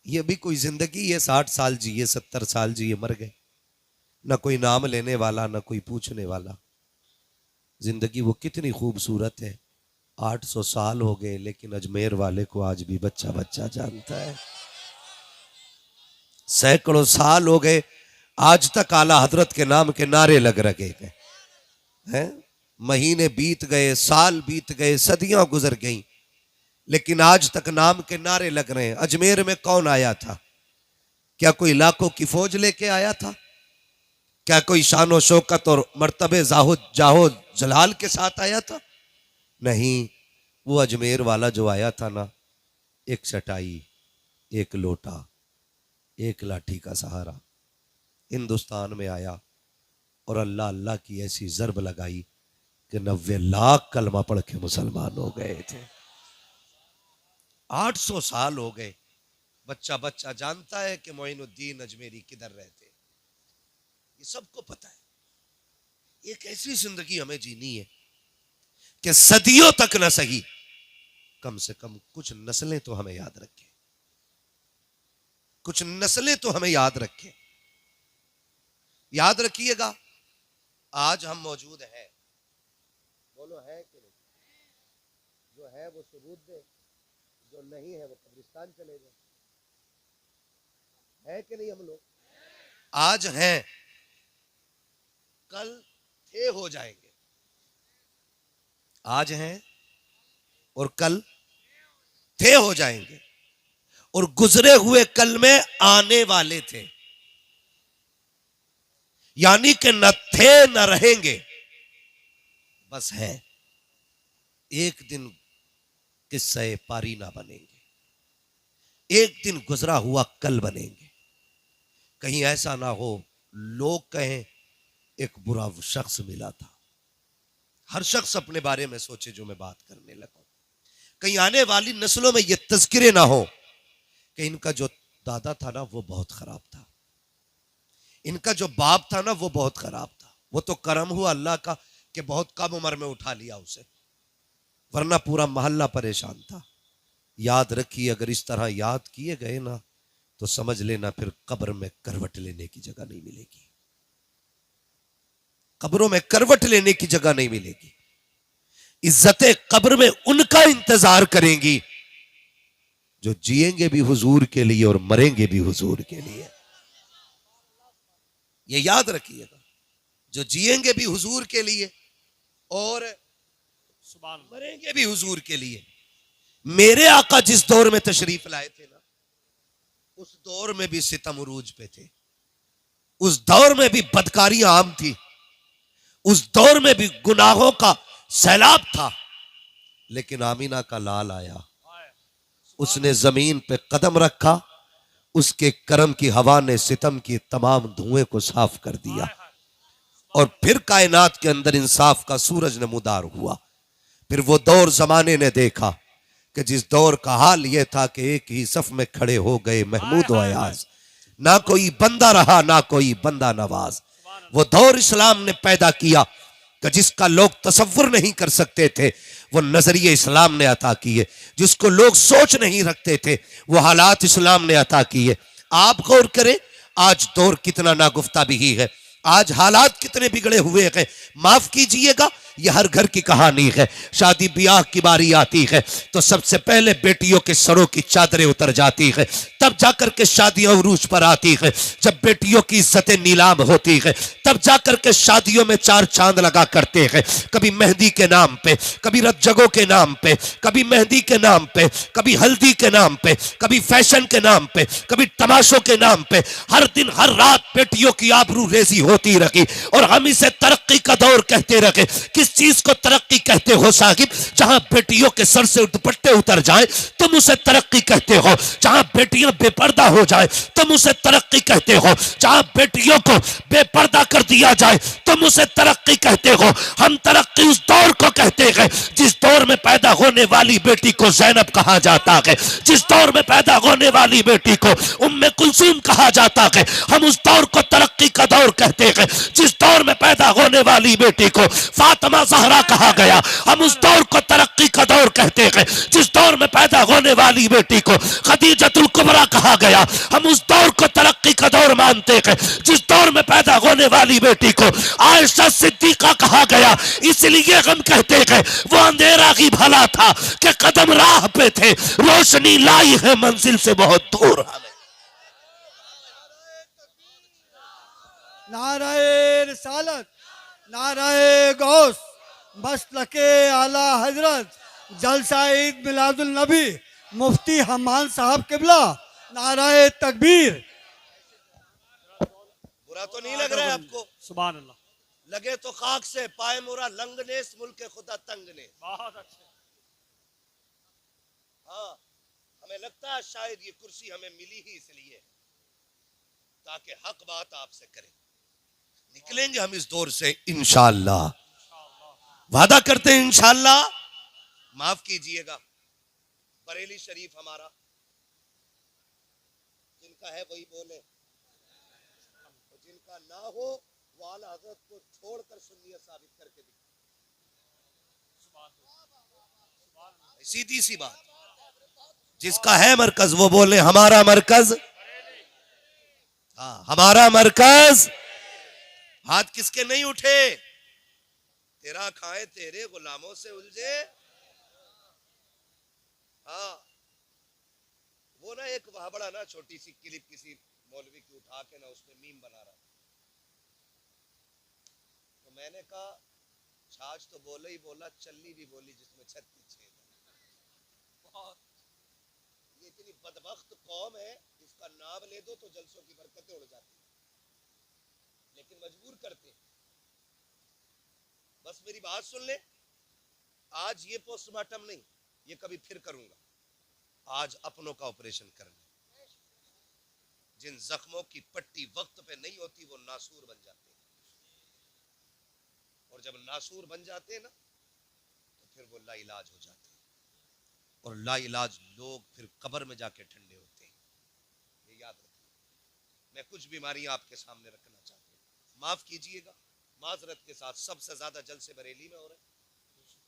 ये भी कोई जिंदगी है? 60 साल जिए, 70 साल जिए, मर गए। ना कोई नाम लेने वाला, ना कोई पूछने वाला। जिंदगी वो कितनी खूबसूरत है। 800 साल हो गए लेकिन अजमेर वाले को आज भी बच्चा बच्चा जानता है। सैकड़ों साल हो गए, आज तक आला हजरत के नाम के नारे लग रखे हैं। महीने बीत गए, साल बीत गए, सदियां गुजर गईं, लेकिन आज तक नाम के नारे लग रहे हैं। अजमेर में कौन आया था? क्या कोई लाखों की फौज लेके आया था? क्या कोई शानो शौकत और मर्तबे जाहो जलाल के साथ आया था? नहीं, वो अजमेर वाला जो आया था ना, एक चटाई, एक लोटा, एक लाठी का सहारा हिंदुस्तान में आया और अल्लाह अल्लाह की ऐसी जरब लगाई कि 90 लाख कलमा पढ़ के मुसलमान हो गए थे। 800 साल हो गए, बच्चा बच्चा जानता है कि मोइनुद्दीन अजमेरी किधर रहते। ये सबको पता है। एक ऐसी जिंदगी हमें जीनी है कि सदियों तक न सही, कम से कम कुछ नस्लें तो हमें याद रखें, कुछ नस्लें तो हमें याद रखें। याद रखिएगा, आज हम मौजूद हैं। बोलो है कि नहीं? जो है वो सबूत दे, जो नहीं है वो कब्रिस्तान चले जाए। है कि नहीं? हम लोग आज हैं, कल थे हो जाएंगे। आज हैं और कल थे हो जाएंगे, और गुजरे हुए कल में आने वाले थे। यानी कि न थे न रहेंगे, बस है। एक दिन किस्से पारी ना बनेंगे, एक दिन गुजरा हुआ कल बनेंगे। कहीं ऐसा ना हो लोग कहें एक बुरा शख्स मिला था। हर शख्स अपने बारे में सोचे जो मैं बात करने लगा। कहीं आने वाली नस्लों में ये तज़किरे ना हो कि इनका जो दादा था ना वो बहुत खराब था, इनका जो बाप था ना वो बहुत खराब था। वो तो करम हुआ अल्लाह का कि बहुत कम उम्र में उठा लिया उसे, वरना पूरा मोहल्ला परेशान था। याद रखिए, अगर इस तरह याद किए गए ना तो समझ लेना फिर कब्र में करवट लेने की जगह नहीं मिलेगी। कब्रों में करवट लेने की जगह नहीं मिलेगी। इज्जतें कब्र में उनका इंतजार करेंगी जो जिएंगे भी हुजूर के लिए और मरेंगे भी हुजूर के लिए। ये याद रखिएगा, जो जिएंगे भी हुजूर के लिए और मरेंगे भी हुजूर के लिए। मेरे आका जिस दौर में तशरीफ लाए थे ना, उस दौर में भी सितम उरूज पे थे। उस दौर में भी बदकारियां आम थी, उस दौर में भी गुनाहों का सैलाब था, लेकिन आमीना का लाल आया, उसने जमीन पे कदम रखा, उसके करम की हवा ने सितम की तमाम धुएं को साफ कर दिया और फिर कायनात के अंदर इंसाफ का सूरज नमूदार हुआ। फिर वो दौर जमाने ने देखा कि जिस दौर का हाल यह था कि एक ही सफ में खड़े हो गए महमूद व अयाज, ना कोई बंदा रहा ना कोई बंदा नवाज। वो दौर इस्लाम ने पैदा किया कि जिसका लोग तसव्वुर नहीं कर सकते थे वो नजरिए इस्लाम ने अता किए, जिसको लोग सोच नहीं रखते थे वो हालात इस्लाम ने अता किए। आप गौर करें आज दौर कितना नागुफ्ता भी है, आज हालात कितने बिगड़े हुए हैं। माफ कीजिएगा, यह हर घर की कहानी है। शादी ब्याह की बारी आती है तो सबसे पहले बेटियों के सरों की चादरें उतर जाती है, तब जाकर के शादियां उरूज पर आती है। जब बेटियों की इज्जतें नीलाम होती है तब जाकर के शादियों में चार चांद लगा करते हैं। कभी मेहंदी के नाम पे, कभी रतजगों के नाम पे, कभी मेहंदी के नाम पे, कभी हल्दी के नाम पे, कभी फैशन के नाम पे, कभी तमाशों के नाम पे। हर दिन हर रात बेटियों की आबरू रेजी होती रही और हम इसे तरक्की का दौर कहते रहे। किस चीज को तरक्की कहते हो साहिब? जहां बेटियों के सर से दुपट्टे उतर जाए तुम उसे तरक्की कहते हो, जहां बेटियां बेपर्दा हो जाए तुम उसे तरक्की कहते हो, जहां बेटियों को बेपर्दा कर दिया जाए तुम उसे तरक्की कहते हो। हम तरक्की उस दौर को कहते हैं जिस दौर में पैदा होने वाली बेटी को ज़ैनब कहा जाता है, जिस दौर में पैदा होने वाली बेटी को उम्मे कुलसूम कहा जाता है। हम उस दौर को तरक्की का दौर कहते हैं जिस दौर में पैदा होने वाली बेटी को फातिमा ज़हरा कहा गया। हम उस दौर को तरक्की का दौर कहते हैं जिस दौर में पैदा होने वाली बेटी को खदीजतुल कुबरा कहा गया। हम उस दौर को तरक्की का दौर मानते हैं जिस दौर में पैदा होने वाली बेटी को आयशा सिद्दीका कहा गया। इसलिए हम कहते हैं वो अंधेरा ही भला था कि कदम राह पे थे, रोशनी लाई है मंजिल से बहुत दूर हमें। नाराए रिसालत, नाराए गौस, मसलके आला हजरत, जलसा ईद मिलादुल नबी, मुफ्ती हमान साहब किबला, नाराए तकबीर। बुरा तो नहीं लग रहा है आपको? सुभान अल्लाह। लगे तो खाक से, पाए मुरा लंगने, मुल्क खुदा तंगने। बहुत अच्छे। हाँ, हमें लगता है शायद ये कुर्सी हमें मिली ही इसलिए ताकि हक बात आपसे करें। निकलेंगे हम इस दौर से इंशाअल्लाह, वादा करते हैं इंशाअल्लाह। माफ कीजिएगा, बरेली शरीफ हमारा जिनका है वही बोले, जिनका ना हो वो आला हजरत को छोड़कर सुन्नियत साबित करके दिखा। सीधी सी बात, जिसका है मरकज वो बोले हमारा मरकज, हाँ हमारा मरकज। हाथ किसके नहीं उठे? तेरा खाए तेरे गुलामों से उलझे। हाँ, वो ना एक वहां बड़ा ना छोटी सी क्लिप किसी मौलवी की उठा के ना उसमें मीम बना रहा, तो मैंने कहा छाछ तो बोला ही बोला, चल्ली भी बोली जिसमें 36 छेद। ये इतनी बदबख्त कौम है, इसका नाम ले दो तो जलसों की बरकतें उड़ जाती है, लेकिन मजबूर करते हैं। बस मेरी बात सुन ले, आज ये पोस्टमार्टम नहीं, ये कभी फिर करूंगा। आज अपनों का ऑपरेशन करना। जिन जख्मों की पट्टी वक्त पे नहीं होती वो नासूर बन जाते हैं, और जब नासूर बन जाते हैं ना तो फिर वो लाइलाज हो जाते हैं, और लाइलाज लोग फिर कब्र में जाके ठंडे होते हैं। ये याद रखिए। मैं कुछ बीमारियां आपके सामने रखना चाहता हूं, माफ कीजिएगा, माजरत के साथ। सबसे ज्यादा जलसे बरेली में हो रहे,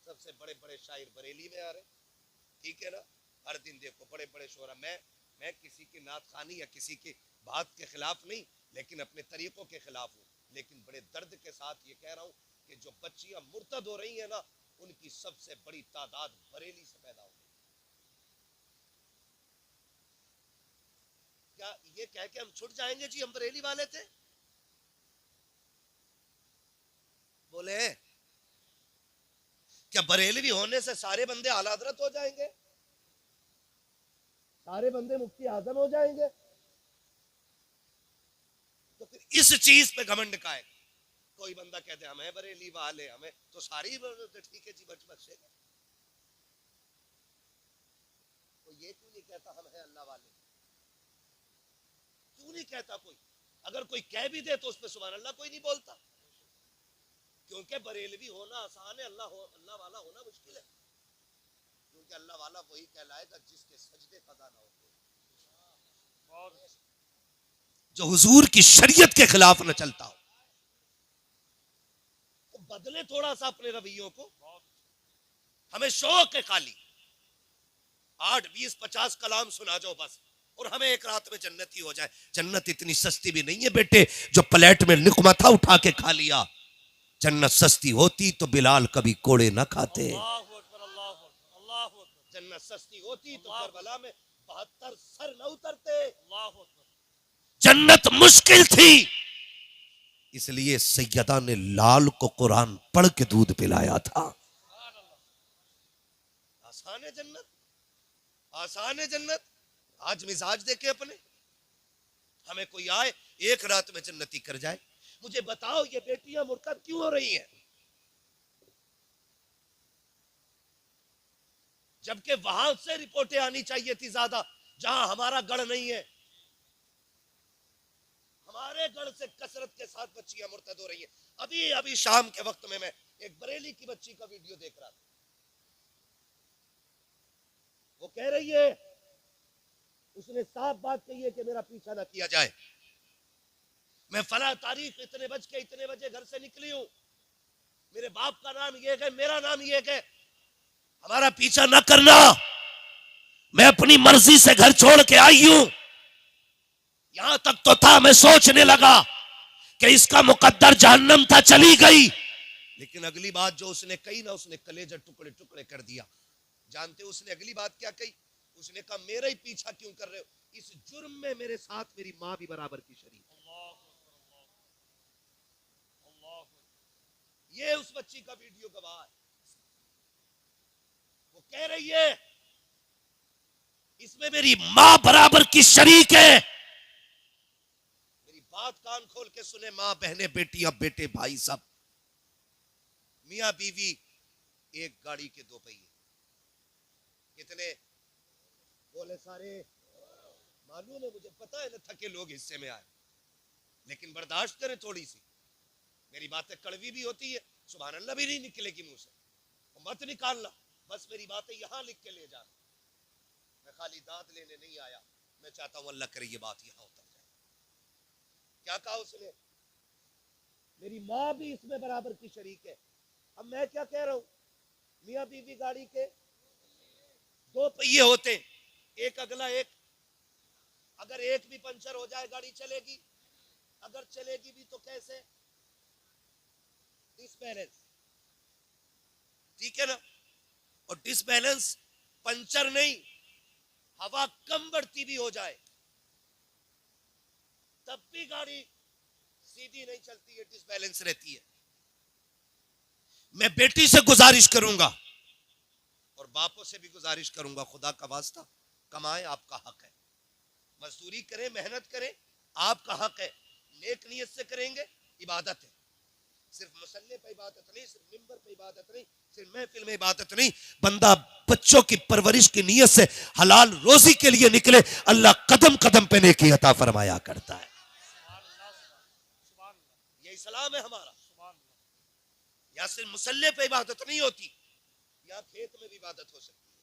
सबसे बड़े बड़े शायर बरेली में आ रहे, ठीक है ना। हर दिन देखो बड़े बड़े शोरा। मैं किसी की नात खानी या किसी की बात के खिलाफ नहीं, लेकिन अपने तरीकों के खिलाफ हूँ। लेकिन बड़े दर्द के साथ ये कह रहा हूँ कि जो बच्चियां मुर्तद हो रही है ना, उनकी सबसे बड़ी तादाद बरेली से पैदा हो रही। क्या ये कह के हम छुट जाएंगे जी हम बरेली वाले थे? बोले क्या बरेलवी होने से सारे बंदे आला हज़रत हो जाएंगे? सारे बंदे मुफ्ती आजम हो जाएंगे? तो इस चीज पे घमंड का है। कोई बंदा कहते हमें बरेली वाले, हमें तो सारी ठीक है जी, बच से तो ये क्यों नहीं कहता हम हैं अल्लाह वाले? क्यों नहीं कहता कोई? अगर कोई कह भी दे तो उस पर सुभान अल्लाह कोई नहीं बोलता, क्योंकि बरेलवी होना आसान है, अल्लाह वाला होना मुश्किल है। क्योंकि अल्लाह वाला वही कहलाएगा जिसके सजदे कदा ना हो, जो हुजूर की शरीयत के खिलाफ न चलता हो। तो बदले थोड़ा सा अपने रवैयों को। हमें शौक है खाली 8, 20, 50 कलाम सुना जाओ बस, और हमें एक रात में जन्नती हो जाए। जन्नत इतनी सस्ती भी नहीं है बेटे जो प्लेट में निकमता उठा के खा लिया। जन्नत सस्ती होती तो बिलाल कभी कोड़े न खाते। जन्नत सस्ती होती तो करबला में 72 सर न उतरते। जन्नत मुश्किल थी, इसलिए सैयदा ने लाल को कुरान पढ़ के दूध पिलाया था। आसान है जन्नत, आसान है जन्नत। आज मिजाज देखे अपने, हमें कोई आए एक रात में जन्नती कर जाए। मुझे बताओ ये बेटियां मुर्तद क्यों हो रही हैं? जबकि वहां से रिपोर्टें आनी चाहिए थी ज्यादा, जहां हमारा गढ़ नहीं है। हमारे गढ़ से कसरत के साथ बच्चियां मुर्तद हो रही हैं। अभी अभी शाम के वक्त में मैं एक बरेली की बच्ची का वीडियो देख रहा था। वो कह रही है, उसने साफ बात कही है कि मेरा पीछा ना किया जाए। मैं फला तारीख इतने बजे घर से निकली हूं, मेरे बाप का नाम ये है, मेरा नाम ये है, हमारा पीछा ना करना। मैं अपनी मर्जी से घर छोड़ के आई हूं। यहां तक तो था मैं सोचने लगा कि इसका मुकद्दर जहन्नम था, चली गई। लेकिन अगली बात जो उसने कही ना, उसने कलेजा टुकड़े टुकड़े कर दिया। जानते हो उसने अगली बात क्या कही? उसने कहा मेरा ही पीछा क्यों कर रहे हो? इस जुर्म में मेरे साथ मेरी मां भी बराबर की शरीक है। ये उस बच्ची का वीडियो गवाह है। वो कह रही है इसमें मेरी मां बराबर की शरीक है। मेरी बात कान खोल के सुने, मां, बहनें, बेटियां, बेटे, भाई, सब मियां बीवी एक गाड़ी के 2 पहिए। कितने बोले? सारे। मालूम है, मुझे पता है ना थके लोग हिस्से में आए, लेकिन बर्दाश्त करें थोड़ी सी। मेरी बातें कड़वी भी होती है, सुभान अल्लाह भी नहीं निकलेगी मुंह से, मत निकालना। बस मेरी बातें यहां लिख के ले जाना। मैं खाली दांत लेने नहीं आया, मैं चाहता हूं अल्लाह करे ये बात यहां उतर जाए। क्या कहा उसने? मेरी मां भी इसमें बराबर की शरीक है। अब मैं क्या कह रहा हूं? मियां बीवी गाड़ी के 2 पहिए होते, एक अगला एक। अगर एक भी पंचर हो जाए गाड़ी चलेगी? अगर चलेगी भी तो कैसे? डिसबैलेंस, ठीक है ना? और डिसबैलेंस पंचर नहीं, हवा कम बढ़ती भी हो जाए तब भी गाड़ी सीधी नहीं चलती है, डिसबैलेंस रहती है। मैं बेटी से गुजारिश करूंगा और बापों से भी गुजारिश करूंगा, खुदा का वास्ता कमाएं, आपका हक है। मजदूरी करें, मेहनत करें, आपका हक है। नेक नियत से करेंगे, इबादत है। सिर्फ मसल्ले पे इबादत नहीं, सिर्फ मिंबर पे इबादत नहीं, सिर्फ महफिल में इबादत नहीं। बंदा बच्चों की परवरिश की नियत से हलाल रोजी के लिए निकले, अल्लाह कदम कदम पे नेकी अता फरमाया करता है। ये इस्लाम है हमारा। यहाँ सिर्फ मुसल्ले पे इबादत नहीं होती, यहाँ खेत में भी इबादत हो सकती है,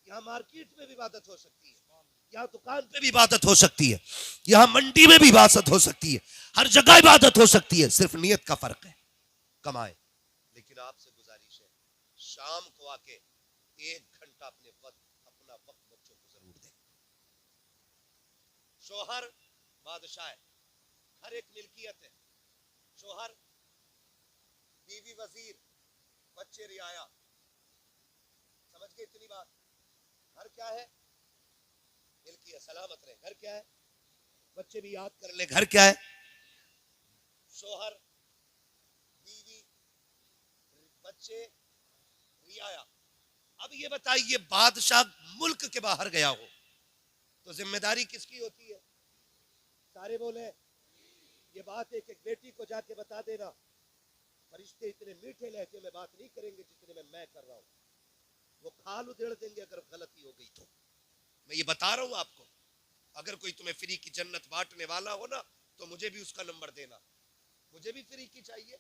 यहाँ मार्केट में भी इबादत हो सकती है, यहाँ दुकान पे भी इबादत हो सकती है, यहाँ मंडी में भी इबादत हो सकती है, हर जगह इबादत हो सकती है। सिर्फ नियत का फर्क है। कमाए, लेकिन आपसे गुजारिश है शाम को आके 1 घंटा अपना वक्त बच्चों को जरूर दें। शोहर बादशाह है, हर एक मिल्कियत है। शोहर, बीवी वजीर, बच्चे रियाया। समझ गए इतनी बात? घर क्या है? मिल्कियत, सलामत रहे। घर क्या है? बच्चे भी याद कर ले, घर क्या है? शोहर, बीवी, बच्चे, रियाया। अब ये बताइए, बादशाह मुल्क के बाहर गया हो तो जिम्मेदारी किसकी होती है? सारे बोले ये बात एक एक बेटी को जाके बता देना, फरिश्ते इतने मीठे लहजे में बात नहीं करेंगे जितने में मैं कर रहा हूं, वो खाल उधेड़ देंगे अगर गलती हो गई तो। मैं ये बता रहा हूं आपको, अगर कोई तुम्हें फ्री की जन्नत बांटने वाला हो ना तो मुझे भी उसका नंबर देना, मुझे भी फ्री की चाहिए,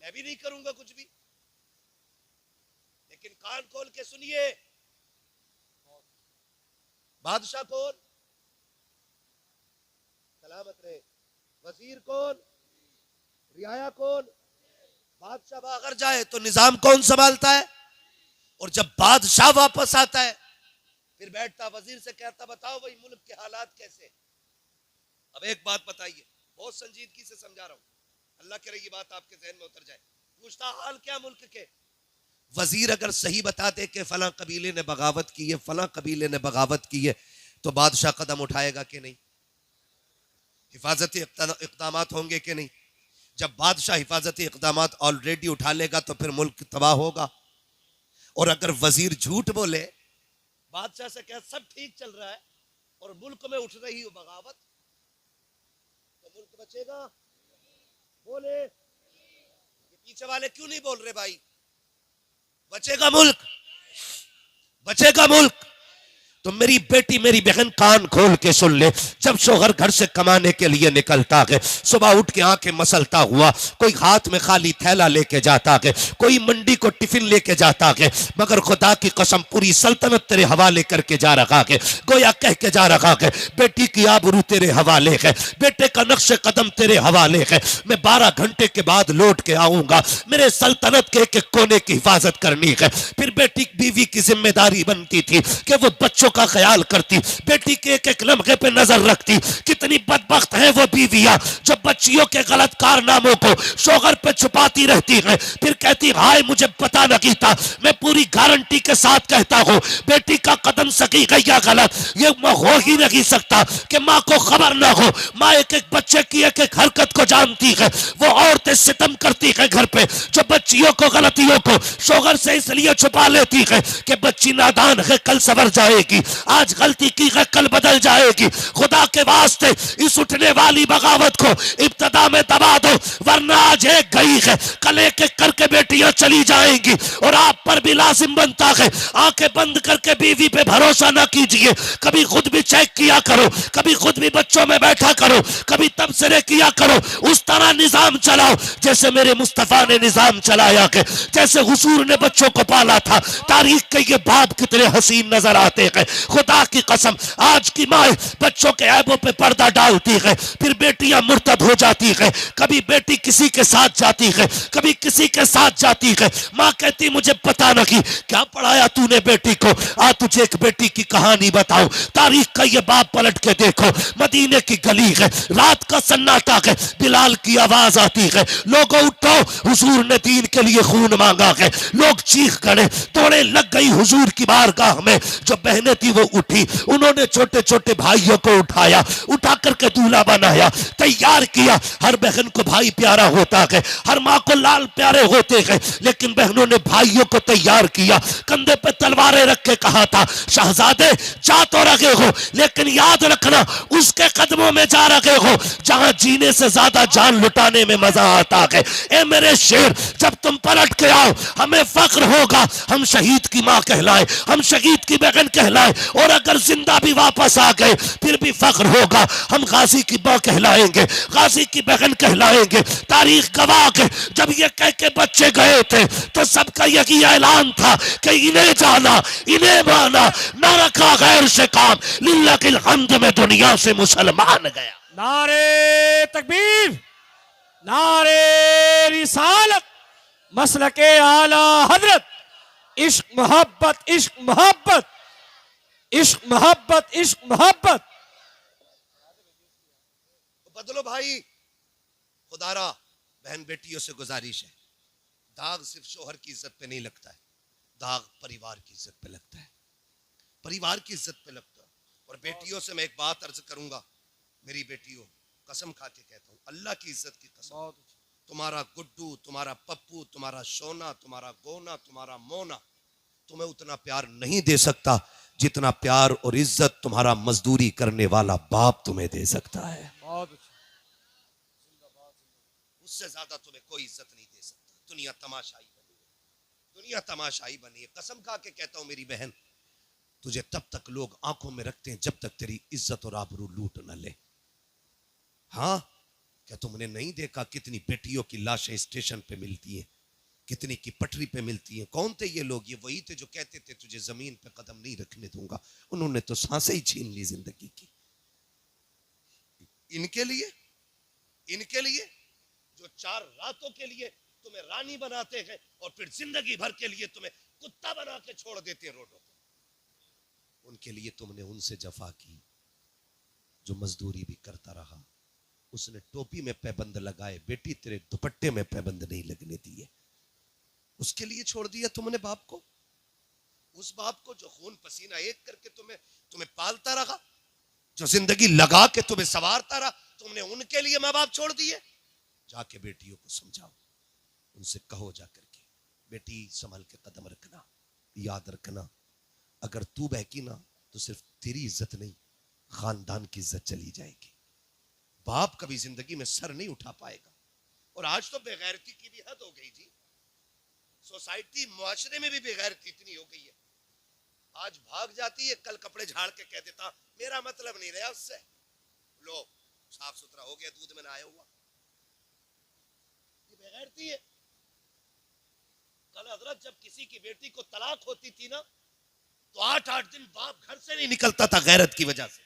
मैं भी नहीं करूंगा कुछ भी। लेकिन कान खोल के सुनिए, बादशाह कौन? सलामत रहे। वजीर कौन? रियाया कौन? बादशाह अगर जाए तो निजाम कौन संभालता है? और जब बादशाह वापस आता है फिर बैठता वजीर से कहता बताओ भाई मुल्क के हालात कैसे। अब एक बात बताइए, बहुत संजीदगी से समझा रहा हूं, अल्लाह करे ये बात आपके जहन में उतर जाए। पूछता हाल क्या मुल्क के? वजीर अगर सही बताते कि फलां कबीले ने बगावत की है, फलां कबीले ने बगावत की है, तो बादशाह कदम उठाएगा कि नहीं? हिफाजती इक़दामात होंगे कि नहीं? जब बादशाह हिफाजती इक़दामात ऑलरेडी उठा लेगा तो फिर मुल्क तबाह होगा। और अगर वजीर झूठ बोले, बादशाह से कह सब ठीक चल रहा है और मुल्क में उठ रही हो बगावत, तो मुल्क बचेगा? बोले, ये पीछे वाले क्यों नहीं बोल रहे भाई? बचेगा मुल्क? बचेगा मुल्क? तो मेरी बेटी मेरी बहन कान खोल के सुन ले, जब शोहर घर से कमाने के लिए निकलता है, सुबह उठ के आंखें मसलता हुआ, कोई हाथ में खाली थैला लेके जाता है, कोई मंडी को टिफिन लेके जाता है, मगर खुदा की कसम पूरी सल्तनत तेरे हवाले करके जा रखा है, गोया कह के जा रखा है बेटी की आबरू तेरे हवाले है, बेटे का नक्शे कदम तेरे हवाले है, मैं 12 घंटे के बाद लौट के आऊंगा, मेरे सल्तनत के एक कोने की हिफाजत करनी है। फिर बेटी बीवी की जिम्मेदारी बनती थी कि वो बच्चों का ख्याल करती, बेटी के एक एक लम्हे पे नजर रखती। कितनी बदबख्त है वो बीवियां जो बच्चियों के गलत कारनामों को शोहर पे छुपाती रहती है, फिर कहती हाय मुझे पता नहीं था। मैं पूरी गारंटी के साथ कहता हूं बेटी का कदम सकी गया गलत ये हो ही नहीं सकता कि माँ को खबर ना हो। माँ एक एक बच्चे की एक एक हरकत को जानती है। वो औरतें सितम करती है घर पे जो बच्चियों को गलतियों को शोहर से इसलिए छुपा लेती है कि बच्ची नादान है, कल सवर जाएगी, आज गलती की है कल बदल जाएगी। खुदा के वास्ते इस उठने वाली बगावत को इब्तदा में दबा दो, वरना आज एक गई है कल एक एक करके बेटियां चली जाएंगी और आप पर भी लाजिम बनता है आंखें बंद करके बीवी पे भरोसा ना कीजिए। कभी खुद भी चेक किया करो, कभी खुद भी बच्चों में बैठा करो, कभी तबसरे किया करो, उस तरह निजाम चलाओ जैसे मेरे मुस्तफा ने निजाम चलाया है, जैसे हुजूर ने बच्चों को पाला था। तारीख के ये बाप कितने हसीन नजर आते हैं। खुदा की कसम आज की माँ बच्चों के ऐबों पे पर्दा डालती है, फिर बेटियां मुर्तद हो जाती है। कभी बेटी किसी के साथ जाती है, कभी किसी के साथ जाती है। माँ कहती मुझे पता नहीं क्या पढ़ाया तूने बेटी को, आ तुझे एक बेटी की कहानी बताऊं। तारीख का ये बाप पलट के देखो, मदीने की गली है, रात का सन्नाटा है, बिलाल की आवाज आती है, लोगों उठो हुजूर ने दीन के लिए खून मांगा है। लोग चीख करे, दौड़े लग गई हुजूर की बारगाह में। जो बहनें थी वो उठी, उन्होंने छोटे छोटे भाइयों को उठाया, उठा करके दूल्हा बनाया, तैयार किया। हर बहन को भाई प्यारा होता है, हर माँ को लाल प्यारे होते हैं, लेकिन बहनों ने भाइयों को तैयार किया, कंधे पे तलवारें रख के कहा था शहजादे जा तो रहे हो लेकिन याद रखना उसके कदमों में जा रहे हो जहां जीने से ज्यादा जान लुटाने में मजा आता है। ए मेरे शेर जब तुम पलट के आओ हमें फख्र होगा, हम शहीद की माँ कहलाए, हम शहीद की बहन कहलाए, और अगर जिंदा भी वापस आ गए फिर भी फख्र होगा, हम गाजी की माँ कहलाएंगे, गाजी की बहन कहलाएंगे। तारीख गवाह है जब ये कह के बच्चे गए थे तो सबका यही ऐलान था कि इन्हें जाना इन्हें माना, न रखा गैर से काम, लिल्लाहिल हम्द में दुनिया से मुसलमान गया। नारे तकबीर, नारे रिसालत, मसलके आला हजरत, इश्क मोहब्बत, इश्क मोहब्बत, इश्क मोहब्बत, इश्क मोहब्बत। बदलो भाई, खुदारा बहन बेटियों से गुजारिश है, दाग सिर्फ शोहर की इज्जत पे नहीं लगता है, दाग परिवार की इज्जत पे लगता है, परिवार की इज्जत पे लगता है। और बेटियों से मैं एक बात अर्ज करूंगा, मेरी बेटियों कसम खा के कहता हूं, अल्लाह की इज्जत की कसम, तुम्हारा गुड्डू, तुम्हारा पप्पू, तुम्हारा सोना, तुम्हारा गोना, तुम्हारा मोना तुम्हें उतना प्यार नहीं दे सकता जितना प्यार और इज्जत तुम्हारा मजदूरी करने वाला बाप तुम्हें दे सकता है। उससे ज्यादा तुम्हें कोई इज्जत नहीं दे सकता। दुनिया तमाशाई बनी है, दुनिया तमाशाई बनी है। कसम खा के कहता हूं मेरी बहन, तुझे तब तक लोग आंखों में रखते हैं जब तक तेरी इज्जत और आबरू लूट न ले। हाँ, क्या तुमने नहीं देखा कितनी बेटियों की लाशें स्टेशन पे मिलती हैं, कितनी की पटरी पे मिलती हैं? कौन थे ये लोग? ये वही थे जो कहते थे तुझे जमीन पे कदम नहीं रखने दूंगा। उन्होंने तो सांसें ही छीन ली जिंदगी की। इनके लिए जो 4 रातों के लिए तुम्हें रानी बनाते हैं और फिर जिंदगी भर के लिए तुम्हें कुत्ता बना के छोड़ देते हैं रोडों पे, उनके लिए तुमने उनसे जफा की जो मजदूरी भी करता रहा। उसने टोपी में पैबंद लगाए, बेटी तेरे दुपट्टे में पैबंद नहीं लगने दिए। उसके लिए छोड़ दिया तुमने बाप को, उस बाप को जो खून पसीना एक करके तुम्हें पालता रहा, जो जिंदगी लगा के तुम्हें संवारता रहा। तुमने उनके लिए माँ बाप छोड़ दिए। जाके बेटियों को समझाओ, उनसे कहो जाकर के, बेटी संभल के कदम रखना, याद रखना अगर तू बहकी ना तो सिर्फ तेरी इज्जत नहीं, खानदान की इज्जत चली जाएगी। बाप कभी जिंदगी में सर नहीं उठा पाएगा। और आज तो बेगैरती की भी हद हो गई जी। सोसाइटी मुआशरे में भी बेगैरती इतनी हो गई है। आज भाग जाती है, कल कपड़े झाड़ के कह देता मेरा मतलब नहीं रहा उससे। लो साफ सुथरा हो गया, दूध में नहाया हुआ। ये बेगैरती है। कल हजरत जब किसी की बेटी को तलाक होती थी ना, तो 8-8 दिन बाप घर से नहीं निकलता था गैरत की वजह से।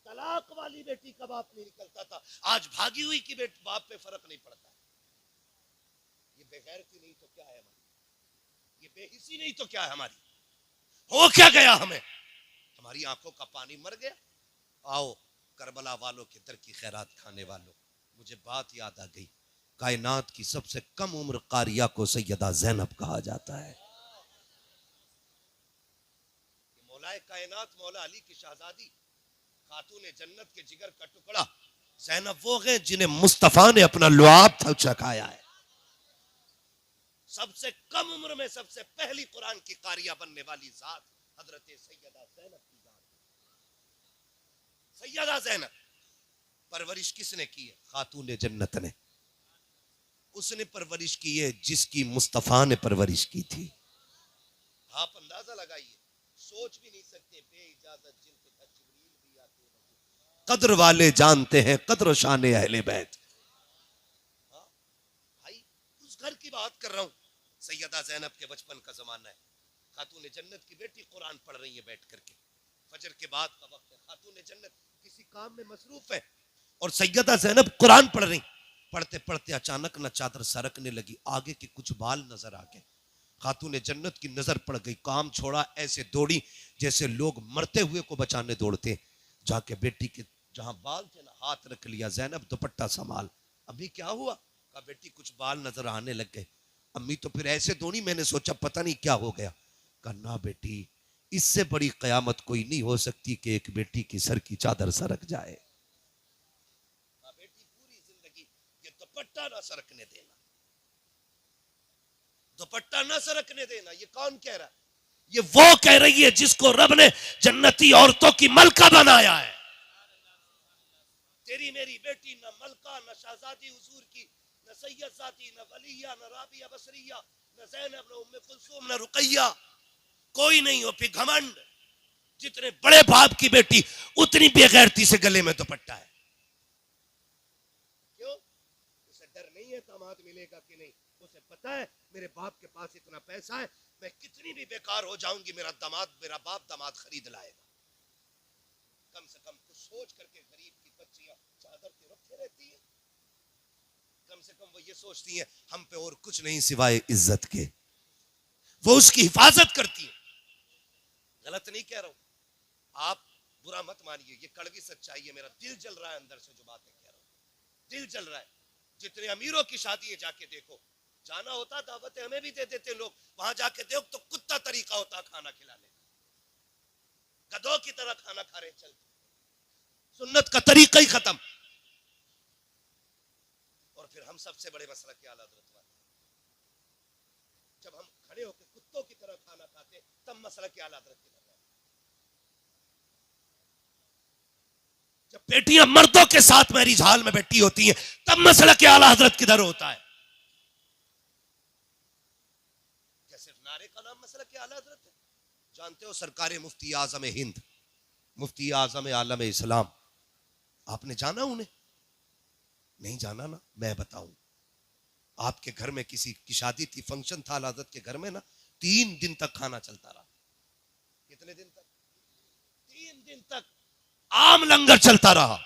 तलाक वाली बेटी का बाप नहीं निकलता था। आज भागी हुई की बेटी बाप पे फर्क नहीं पड़ता। ये बेगैरती नहीं तो क्या है हमारी? ये बेहिसी नहीं तो क्या है हमारी? हो क्या गया हमें? हमारी आंखों का पानी मर गया। आओ करबला वालों के दर की खैरात खाने वालों, मुझे बात याद आ गई। कायनात की सबसे कम उम्र कारिया को सैयदा ज़ैनब कहा जाता है। मौलाए कायनात मौला अली की शहजादी, खातून जन्नत के जिगर का टुकड़ा ज़ैनब वो है जिन्हें मुस्तफा ने अपना लुआब चखाया है। सबसे कम उम्र में सबसे पहली कुरान की कारिया बनने वाली जात हजरत सैयदा ज़ैनब की जात। सैयदा ज़ैनब परवरिश किसने की है? खातून जन्नत ने। उसने परवरिश की है जिसकी मुस्तफा ने परवरिश की थी। आप अंदाजा लगाइए, सोच भी नहीं सकते, बेइजाजत जिनके घर जिब्रील भी आते हैं। कद्र वाले जानते हैं कद्र शान अहले बैत। भाई उस घर की बात कर रहा हूं। सैयदा ज़ैनब के बचपन का जमाना है। खातून जन्नत की बेटी कुरान पढ़ रही है बैठ करके। फजर के बाद का वक्त है। खातून जन्नत किसी काम में मसरूफ है और सैयदा ज़ैनब कुरान पढ़ रही। पढ़ते पढ़ते अचानक न चादर सरकने लगी, आगे के कुछ बाल नजर आ गए। खातून जन्नत की नजर पड़ गई, काम छोड़ा, ऐसे दौड़ी जैसे लोग मरते हुए को बचाने दौड़ते। जाके बेटी के जहां बाल थे ना, हाथ रख लिया। ज़ैनब दुपट्टा संभाल। अभी क्या हुआ? कहा बेटी कुछ बाल नजर आने लग गए। अम्मी तो फिर ऐसे दौड़ी, मैंने सोचा पता नहीं क्या हो गया। कहा ना बेटी, इससे बड़ी कयामत कोई नहीं हो सकती कि एक बेटी की सर की चादर सरक जाए। बेटी पूरी जिंदगी ये दुपट्टा ना सरकने देना, दुपट्टा ना सरकने देना। ये कौन कह रहा है? ये वो कह रही है जिसको रब ने जन्नती औरतों की मलका बनाया है। तेरी मेरी बेटी न मलका, न शहजादी हुजूर की, न सैयद जाती, न वलिया, न राबिया बसरिया, न ज़ैनब, न उम्मे कुलसूम, न रुकैया। कोई नहीं हो। फिर घमंड, जितने बड़े बाप की बेटी उतनी बेगैरती से गले में दुपट्टा है। क्यों? उसे डर नहीं है दामाद मिलेगा कि नहीं। उसे पता है मेरे बाप के पास इतना पैसा है, मैं कितनी भी बेकार हो जाऊंगी, मेरा बाप दामाद खरीद लाएगा। कम से कम कुछ सोच करके गरीब की बच्चियां चादर के रखे रहती है। कम से कम वो ये सोचती हैं हम पे और कुछ नहीं सिवाय इज्जत के। वो उसकी हिफाजत करती है। गलत नहीं कह रहा हूं, आप बुरा मत मानिए, ये कड़वी सच्चाई है। मेरा दिल जल रहा है अंदर से जो बातें कह रहा हूं, दिल जल रहा है। जितने अमीरों की शादी है जाके देखो, जाना होता दावतें हमें भी दे देते लोग, वहां जाके देखो तो कुत्ता तरीका होता खाना खिलाने का, गधों की तरह खाना खा रहे चलते, सुन्नत का तरीका ही खत्म। और फिर हम सबसे बड़े मसला के आला हज़रत वाले, जब हम खड़े होकर कुत्तों की तरह खाना खाते तब मसला के आला हज़रत की तरह। जब बेटियां मर्दों के साथ मैरिज हॉल में बैठी होती हैं तब मसला के आला हजरत किधर होता है? क्या सिर्फ नारे का नाम मसला के आला हजरत है? जानते हो सरकार मुफ्ती आजम हिंद, मुफ्ती आजम आलम इस्लाम, आपने जाना उन्हें? नहीं जाना ना, मैं बताऊं। आपके घर में किसी की शादी थी, फंक्शन था आला हजरत के घर में ना, 3 दिन तक खाना चलता रहा। कितने दिन तक? 3 दिन तक आम लंगर चलता रहा,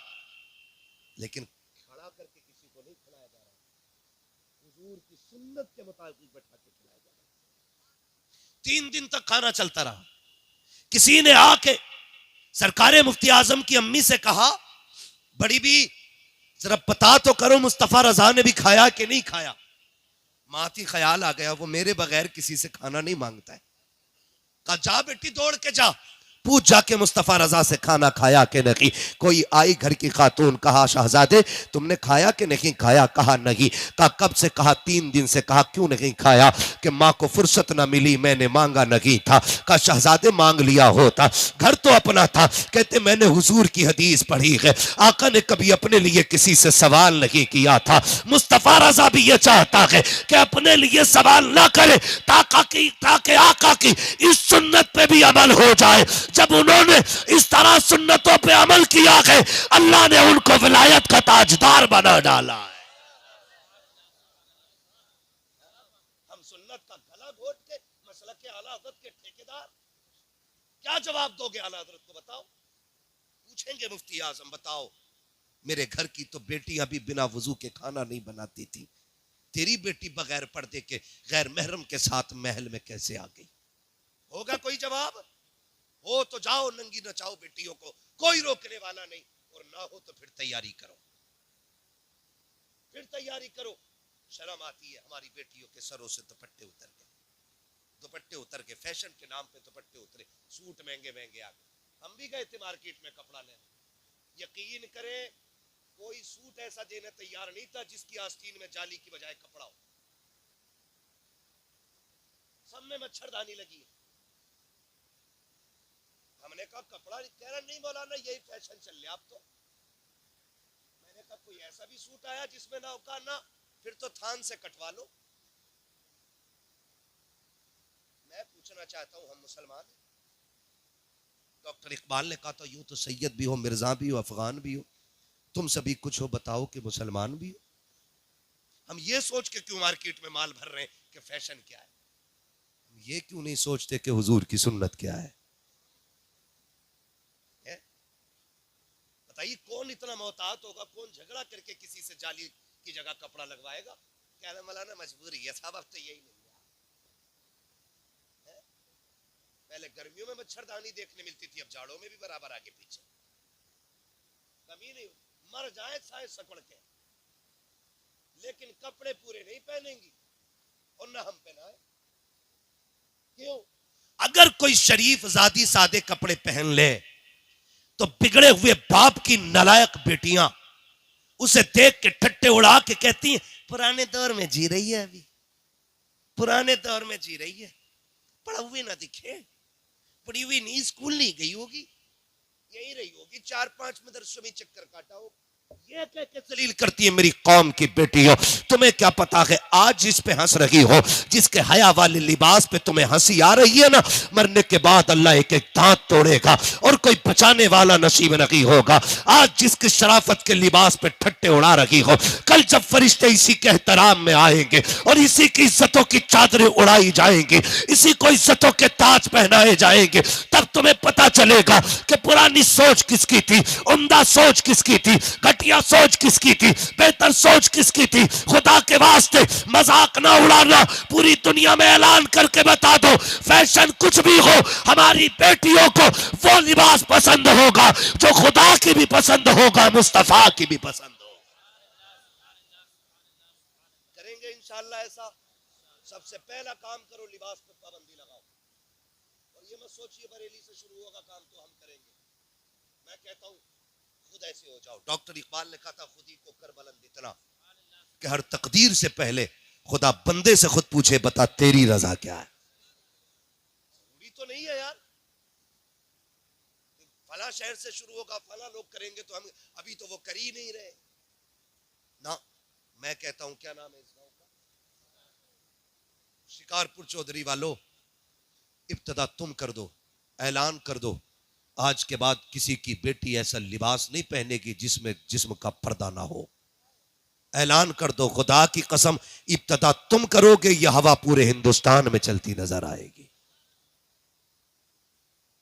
लेकिन खड़ा करके किसी को नहीं खिलाया जा रहा, हुजूर की सुन्नत के मुताबिक बैठा के खिलाया जा रहा। 3 दिन तक खाना चलता रहा। किसी ने आके सरकार मुफ्ती आजम की अम्मी से कहा, बड़ी भी जरा पता तो करो मुस्तफा रजा ने भी खाया कि नहीं खाया। माती ख्याल आ गया, वो मेरे बगैर किसी से खाना नहीं मांगता है। कहा जा बेटी दौड़ के जा, पूछ जाके मुस्तफा रजा से खाना खाया कि नहीं। कोई आई घर की खातून, कहा शहजादे तुमने खाया कि नहीं खाया? कहा नहीं। कहा कब से? कहा 3 दिन से। कहा क्यों नहीं खाया? कि माँ को फुर्सत ना मिली, मैंने मांगा नहीं था। कहा शहजादे मांग लिया होता, घर तो अपना था। कहते मैंने हुजूर की हदीस पढ़ी है, आका ने कभी अपने लिए किसी से सवाल नहीं किया था। मुस्तफा रजा भी ये चाहता है कि अपने लिए सवाल ना करे, ताकि आका की इस सुन्नत पे भी अमल हो जाए। जब उन्होंने इस तरह सुन्नतों पे अमल किया है, अल्लाह ने उनको विलायत का ताजदार बना डाला है। हम सुन्नत का गला घोट के मसलक के आला हज़रत के ठेकेदार, क्या जवाब दोगे आला हज़रत को? बताओ। पूछेंगे मुफ्ती आजम, बताओ मेरे घर की तो बेटी अभी बिना वजू के खाना नहीं बनाती थी, तेरी बेटी बगैर पर्दे के गैर महरम के साथ महल में कैसे आ गई? होगा कोई जवाब? हो तो जाओ नंगी नचाओ बेटियों को, कोई रोकने वाला नहीं। और ना हो तो फिर तैयारी करो, फिर तैयारी करो। शर्म आती है, हमारी बेटियों के सरों से दुपट्टे उतर गए, दुपट्टे उतर के फैशन के नाम पे दुपट्टे उतरे, सूट महंगे महंगे आ गए। हम भी गए थे मार्केट में कपड़ा लेने, यकीन करें कोई सूट ऐसा देने तैयार नहीं था जिसकी आस्तीन में जाली की बजाय कपड़ा हो। सब में मच्छरदानी लगी है। हमने कहा कपड़ा, कह रहा नहीं मौलाना यही फैशन चल रहा अब तो। मैंने कहा कोई ऐसा भी सूट आया जिसमें ना होगा ना, फिर तो थान से कटवा लो। मैं पूछना चाहता हूं, हम मुसलमान हैं? डॉक्टर इकबाल ने कहा था यूं तो सैयद भी हो, मिर्जा भी हो, अफगान भी हो, तुम सभी कुछ हो, बताओ कि मुसलमान भी हो। हम ये सोच के क्यों मार्केट में माल भर रहे हैं कि फैशन क्या है? हम ये क्यों नहीं सोचते कि हुजूर की सुन्नत क्या है? बताइए कौन इतना मोहतात होगा, कौन झगड़ा करके किसी से जाली की जगह कपड़ा लगवाएगा? क्या ना मौलाना मजबूरी है साहब, अब तो यही नहीं है। पहले गर्मियों में मच्छरदानी देखने मिलती थी, अब जाड़ों में भी बराबर आगे पीछे, कमी नहीं, मर जाए साए सकड़ के, लेकिन कपड़े पूरे नहीं पहनेंगी और ना हम पहनाए। क्यों? अगर कोई शरीफ जादी सादे कपड़े पहन ले तो बिगड़े हुए बाप की नालायक बेटियां उसे देख के ठट्टे उड़ा के कहती हैं पुराने दौर में जी रही है, अभी पुराने दौर में जी रही है, पढ़ा हुए ना दिखे, पढ़ी हुई नहीं, स्कूल नहीं गई होगी, यही रही होगी, 4-5 मदरसों में चक्कर काटा हो। ये कह के जलील करती है मेरी कौम की बेटियों। तुम्हें क्या पता है आज जिस पे हंस रही हो, जिसके हया वाले लिबास पे तुम्हें हंसी आ रही है ना, मरने के बाद अल्लाह एक एक दांत तोड़ेगा और कोई बचाने वाला नसीब नहीं होगा। आज जिसकी शराफत के लिबास पे ठट्टे उड़ा रही हो, कल जब फरिश्ते इसी के एहतराम में आएंगे और इसी की इज्जतों की चादरें उड़ाई जाएंगी, इसी को इज्जतों के ताज पहनाए जाएंगे, तब तुम्हें पता चलेगा कि पुरानी सोच किसकी थी, उम्दा सोच किसकी थी, घटिया सोच किसकी थी, बेहतर सोच किसकी थी। खुदा के वास्ते मजाक ना उड़ाना, पूरी दुनिया में ऐलान करके बता दो फैशन कुछ भी हो, हमारी बेटियों को वो लिबास पसंद होगा जो खुदा की भी पसंद होगा, मुस्तफा की भी पसंद होगा। करेंगे इंशाअल्लाह ऐसा। सबसे पहला काम करो, लिबास पे पाबंदी लगाओ, और ये मत सोचिए बरेली से शुरू होगा काम तो हम करेंगे। मैं कहता हूं खुद ऐसे हो जाओ। डॉक्टर इकबाल ने कहा था खुद ही को कर बुलंद इतना कि हर तकदीर से पहले खुदा बंदे से खुद पूछे बता तेरी रजा क्या है। जरूरी तो नहीं है यार, फला फला शहर से शुरू होगा, फला लोग करेंगे, तो हम अभी तो वो कर ही नहीं रहे ना। मैं कहता हूं, क्या नाम है इस गांव का? शिकारपुर चौधरी वालों, इब्तदा तुम कर दो, ऐलान कर दो, आज के बाद किसी की बेटी ऐसा लिबास नहीं पहनेगी जिसमें जिस्म का पर्दा ना हो। ऐलान कर दो, खुदा की कसम, इब्तदा तुम करोगे, यह हवा पूरे हिंदुस्तान में चलती नजर आएगी।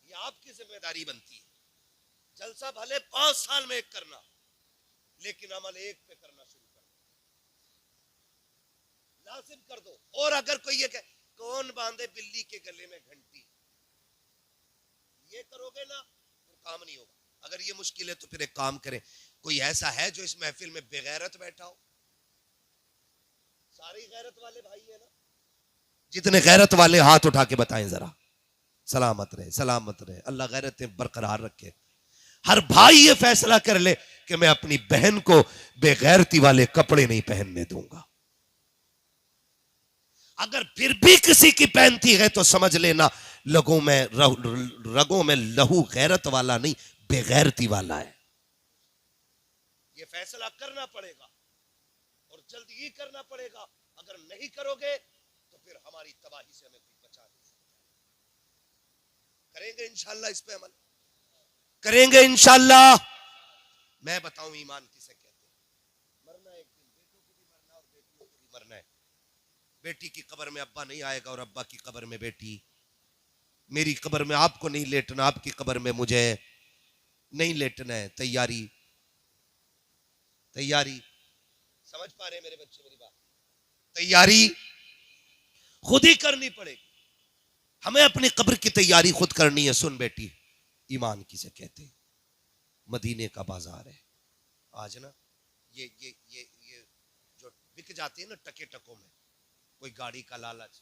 ये आपकी जिम्मेदारी बनती है। जलसा भले 5 साल में एक करना, लेकिन अमल एक पे करना शुरू कर दो, लाजिम कर दो। और अगर कोई ये कहे कौन बांधे बिल्ली के गले में घंटी, ये करोगे ना तो काम नहीं होगा। अगर ये मुश्किल है तो फिर एक काम करें, कोई ऐसा है जो इस महफिल में बेगैरत बैठा हो? सारे गैरत वाले भाई है ना? जितने गैरत वाले हाथ उठा के बताएं जरा। सलामत रहे, सलामत रहे, अल्लाह गैरतें बरकरार रखे। हर भाई ये फैसला कर ले कि मैं अपनी बहन को बेगैरती वाले कपड़े नहीं पहनने दूंगा। अगर फिर भी किसी की पहनती है तो समझ लेना रगों में लहू गैरत वाला नहीं, बेगैरती वाला है। ये फैसला करना पड़ेगा और जल्दी ही करना पड़ेगा। अगर नहीं करोगे तो फिर हमारी तबाही से हमें कोई बचा नहीं सकता। करेंगे इंशाल्लाह, इस पे अमल करेंगे इंशाल्लाह। मैं बताऊं ईमान किसे कहते हैं? मरना एक दिन, बेटों को भी मरना और बेटियों को भी मरना है। बेटी की कब्र में अब्बा नहीं आएगा और अब्बा की कब्र में बेटी। मेरी कब्र में आपको नहीं लेटना, आपकी कब्र में मुझे नहीं लेटना है। तैयारी, तैयारी, समझ पा रहे मेरे बच्चे मेरी बात? तैयारी खुद ही करनी पड़ेगी। हमें अपनी कब्र की तैयारी खुद करनी है। सुन बेटी, ईमान किसे कहते हैं? मदीने का बाजार है आज ना। ये जो बिक जाते हैं ना टके टकों में, कोई गाड़ी का लालच,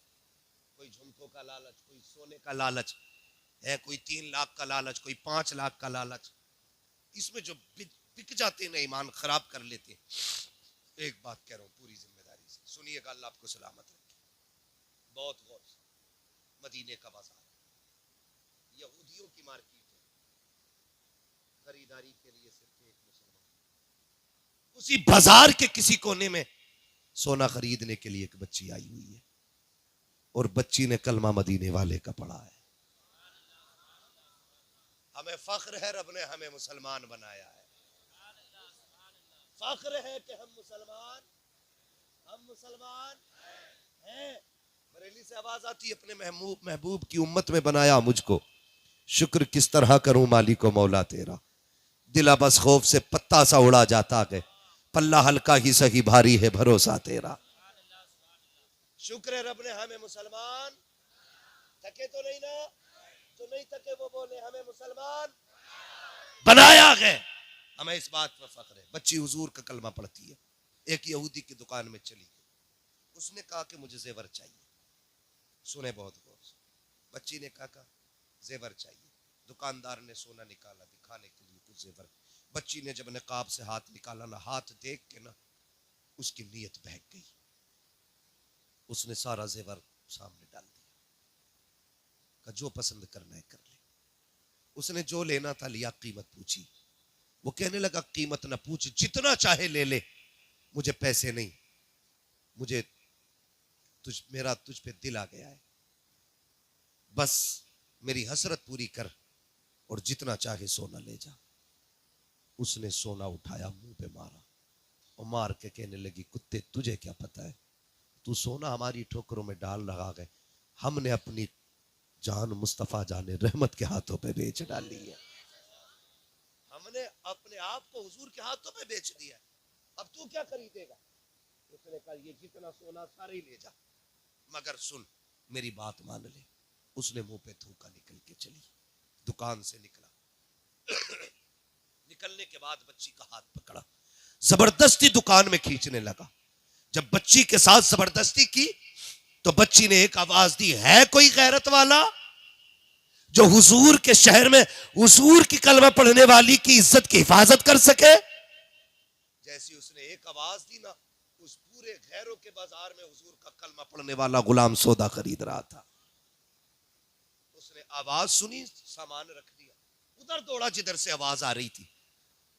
कोई झुमकों का लालच, कोई सोने का लालच है, कोई 3 लाख का लालच, कोई 5 लाख का लालच। इसमें जो बिक जाते हैं ना, ईमान खराब कर लेते हैं। एक बात कह रहा हूं पूरी जिम्मेदारी से, सुनिएगा, अल्लाह आपको सलामत रखे। बहुत गौर से, मदीने का बाजार यहूदियों की मार्केट है। खरीदारी के लिए सिर्फ एक मुसलमान। उसी बाजार के किसी कोने में सोना खरीदने के लिए एक बच्ची आई हुई है और बच्ची ने कलमा मदीने वाले का पढ़ा है। हमें फख्र है, रब ने हमें मुसलमान बनाया है। फख्र है कि हम मुसलमान हैं। बरेली से आवाज आती है, अपने महबूब की उम्मत में बनाया मुझको, शुक्र किस तरह करूं मालिको मौला तेरा। दिला बस खौफ से पत्ता सा उड़ा जाता है, पल्ला हल्का ही सही भारी है भरोसा तेरा। शुक्र है रब ने हमें मुसलमान, थके तो नहीं ना, जो नहीं थके वो बोले हमें मुसलमान बनाया है। हमें इस बात पर फख्र है। बच्ची हुजूर का कलमा पढ़ती है। एक यहूदी की दुकान में चली गई, उसने कहा कि मुझे जेवर चाहिए। सुने बहुत गौर से, बच्ची ने कहा जेवर चाहिए। दुकानदार ने सोना निकाला दिखाने के लिए कुछ जेवर। बच्ची ने जब नकाब से हाथ निकाला ना, हाथ देख के ना उसकी नीयत बहक गई। उसने सारा जेवर सामने डाल दिया, कहा जो पसंद करना है कर ले। उसने जो लेना था लिया, कीमत पूछी। वो कहने लगा कीमत ना पूछ, जितना चाहे ले ले, मुझे पैसे नहीं, मुझे मेरा तुझ पे दिल आ गया है, बस मेरी हसरत पूरी कर और जितना चाहे सोना ले जा। उसने सोना उठाया, मुंह पे मारा और मार के कहने लगी, कुत्ते तुझे क्या पता है, तू सोना हमारी ठोकरों में डाल रहा है, हमने अपनी जान मुस्तफा जाने रहमत के हाथों पे बेच डाली है। हमने अपने आप को हुजूर के हाथों पे बेच दिया, अब तू क्या खरीदेगा? उसने कहा ये जितना सोना सारे ही ले जा, मगर सुन मेरी बात मान ले। उसने मुंह पे थूका, निकल के चली, दुकान से निकला। निकलने के बाद बच्ची का हाथ पकड़ा, जबरदस्ती दुकान में खींचने लगा। जब बच्ची के साथ जबरदस्ती की तो बच्ची ने एक आवाज दी, है कोई गैरत वाला जो हुजूर के शहर में हुजूर की कलमा पढ़ने वाली की इज्जत की हिफाजत कर सके? जैसी उसने एक आवाज दी ना, उस पूरे गैरों के बाजार में हुजूर का कलमा पढ़ने वाला गुलाम सौदा खरीद रहा था। उसने आवाज सुनी, सामान रख दिया, उधर दौड़ा जिधर से आवाज आ रही थी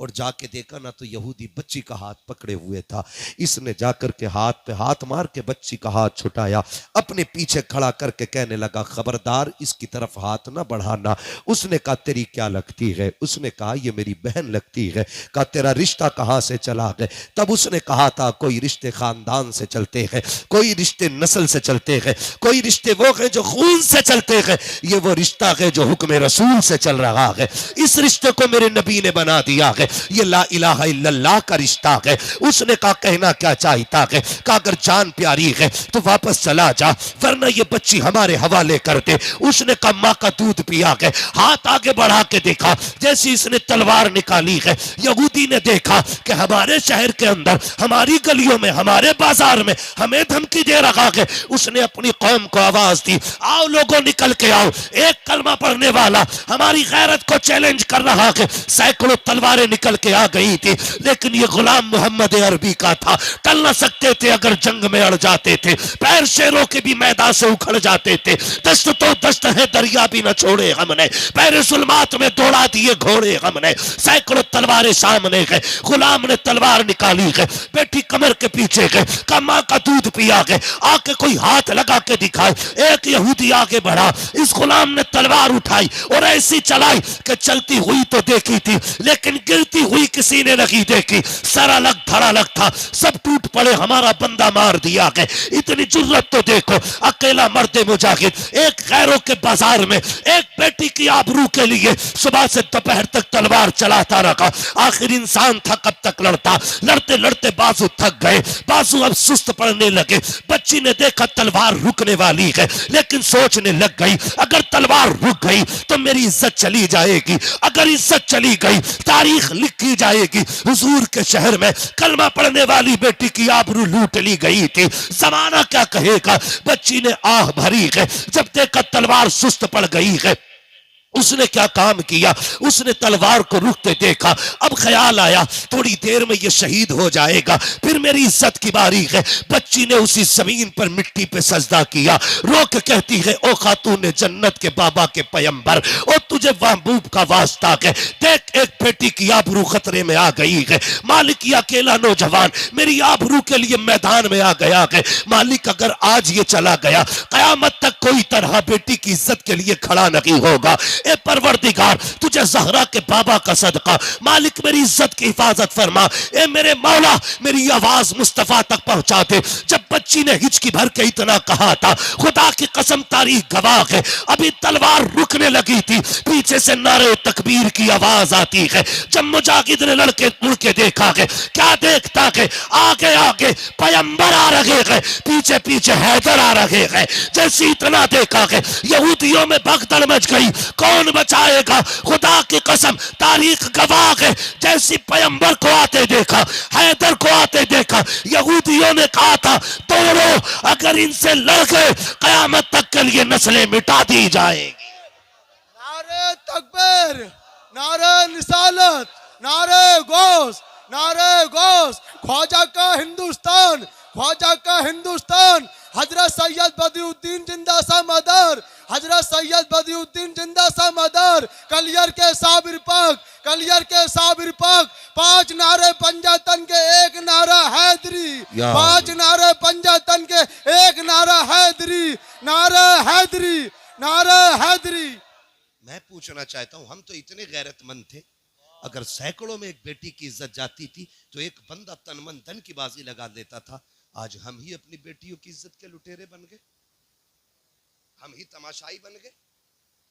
और जाके देखा ना तो यहूदी बच्ची का हाथ पकड़े हुए था। इसने जाकर के हाथ पे हाथ मार के बच्ची का हाथ छुटाया, अपने पीछे खड़ा करके कहने लगा खबरदार इसकी तरफ हाथ ना बढ़ाना। उसने कहा तेरी क्या लगती है? उसने कहा ये मेरी बहन लगती है। कहा तेरा रिश्ता कहाँ से चला गया? तब उसने कहा था कोई रिश्ते खानदान से चलते हैं, कोई रिश्ते नस्ल से चलते हैं, कोई रिश्ते वो हैं जो खून से चलते हैं, ये वो रिश्ता है जो हुक्म रसूल से चल रहा है। इस रिश्ते को मेरे नबी ने बना दिया है, ये ला इलाहा इल्लल्लाह का रिश्ता है। उसने कहा कहना क्या चाहता है? कहा अगर जान प्यारी है तो वापस चला जा, वरना ये बच्ची हमारे हवाले कर दे। उसने कहा माँ का दूध पिया है। हाथ आगे बढ़ा के देखा, जैसे इसने तलवार निकाली है, यहूदी ने देखा कि हमारे शहर के अंदर, हमारी गलियों में, हमारे बाजार में हमें धमकी दे रहा है। उसने अपनी कौम को आवाज दी, आओ लोगों निकल के आओ, एक कलमा पढ़ने वाला हमारी गैरत को चैलेंज कर रहा है। सैकड़ों तलवारें निकल के आ गई थी, लेकिन ये गुलाम मोहम्मद अरबी का था। टल न सकते थे अगर जंग में अड़ जाते थे, पैर शेरों के भी मैदान से उखड़ जाते थे। दस्त तो दस्त है दरिया भी न छोड़े हमने, पैर जुल्मात में दौड़ा दिए घोड़े हमने। सैकड़ों तलवारें सामने गए, गुलाम ने तलवार निकाली है, बेटी कमर के पीछे गए, का माँ का दूध पिया गए, आके कोई हाथ लगा के दिखाए। एक यहूदी आगे बढ़ा, इस गुलाम ने तलवार उठाई और ऐसी चलाई कि चलती हुई तो देखी थी, लेकिन गिरती हुई किसी ने नहीं देखी। सरा लग धड़ा लग था, सब टूट पड़े, हमारा बंदा मार दिया गया। इतनी जुर्रत तो देखो, अकेला मर्दे मुजाहिद एक गैरों के बाजार में एक बेटी की आबरू के लिए सुबह से दोपहर तक तलवार चलाता रहा। आखिर इंसान था कब तक लड़ता? लड़ते लड़ते बाजू थक गए, बाजू अब सुस्त पड़ने लगे। बच्ची ने देखा तलवार रुकने वाली है, लेकिन सोचने लग गई अगर तलवार रुक गई तो मेरी इज्जत चली जाएगी, अगर इज्जत चली गई तारीख लिखी जाएगी। हुजूर के शहर में कलमा पढ़ने वाली बेटी की आबरू लूट ली गई थी, जमाना क्या कहेगा। बच्ची ने आह भरी है, जब देखा तलवार सुस्त पड़ गई है। उसने क्या काम किया, उसने तलवार को रुकते देखा, अब ख्याल आया थोड़ी देर में ये शहीद हो जाएगा, फिर मेरी इज्जत की बारी है। बच्ची ने उसी जमीन पर मिट्टी पे सजदा किया, रो के कहती है ओ खातून जन्नत के बाबा के पैगंबर, ओ तुझे महबूब का वास्ता है, देख एक बेटी की आबरू खतरे में आ गई है। मालिक ये अकेला नौजवान मेरी आबरू के लिए मैदान में आ गया है। मालिक अगर आज ये चला गया, कयामत तक कोई तरह बेटी की इज्जत के लिए खड़ा नहीं होगा। ए परवरदिगार तुझे जहरा के बाबा का सदका, मालिक मेरी इज्जत की हिफाजत फरमा। ए मेरे मौला मेरी आवाज मुस्तफा तक पहुंचा दे। जब बच्ची ने हिचकी भर के इतना कहा था, खुदा की कसम तारीख गवाह है, अभी तलवार रुकने लगी थी, पीछे से नारे तकबीर की आवाज आती है। जब मुजाहिद ने लड़के मुड़ के देखा है, क्या देखता है, आगे आगे पैगंबर आ रहे हैं, पीछे पीछे हैदर आ रहे हैं। जैसे इतना देखा है यहूदियों में भगदड़ मच गई, कौन बचाएगा? खुदा की कसम तारीख गवाह है, जैसी पैगंबर को आते देखा, हैदर को आते देखा, यहूदियों ने कहा था तोड़ो, अगर इनसे लड़ गए कयामत तक के लिए नस्लें मिटा दी जाएगी। नारे तकबीर, नारे निसालत, नारे गौस, नारे गौस। ख्वाजा का हिंदुस्तान, ख्वाजा का हिंदुस्तान। हजरत सैयद बदिउद्दीन जिंदा सा मदर, हजरत सैयद बदिउद्दीन जिंदा सा मदर। कलियर के साबिर पाक, कलियर के साबिर पाक। 5 नारे पंजातन के, एक नारा हैदरी। 5 नारे पंजातन के, एक नारा हैदरी, नारा हैदरी, नारा हैदरी। मैं पूछना चाहता हूं, हम तो इतने गैरतमंद थे, अगर सैकड़ों में एक बेटी की इज्जत जाती थी तो एक बंदा तन मन धन की बाजी लगा देता था। आज हम ही अपनी बेटियों की इज्जत के लुटेरे बन गए, हम ही तमाशाई बन गए,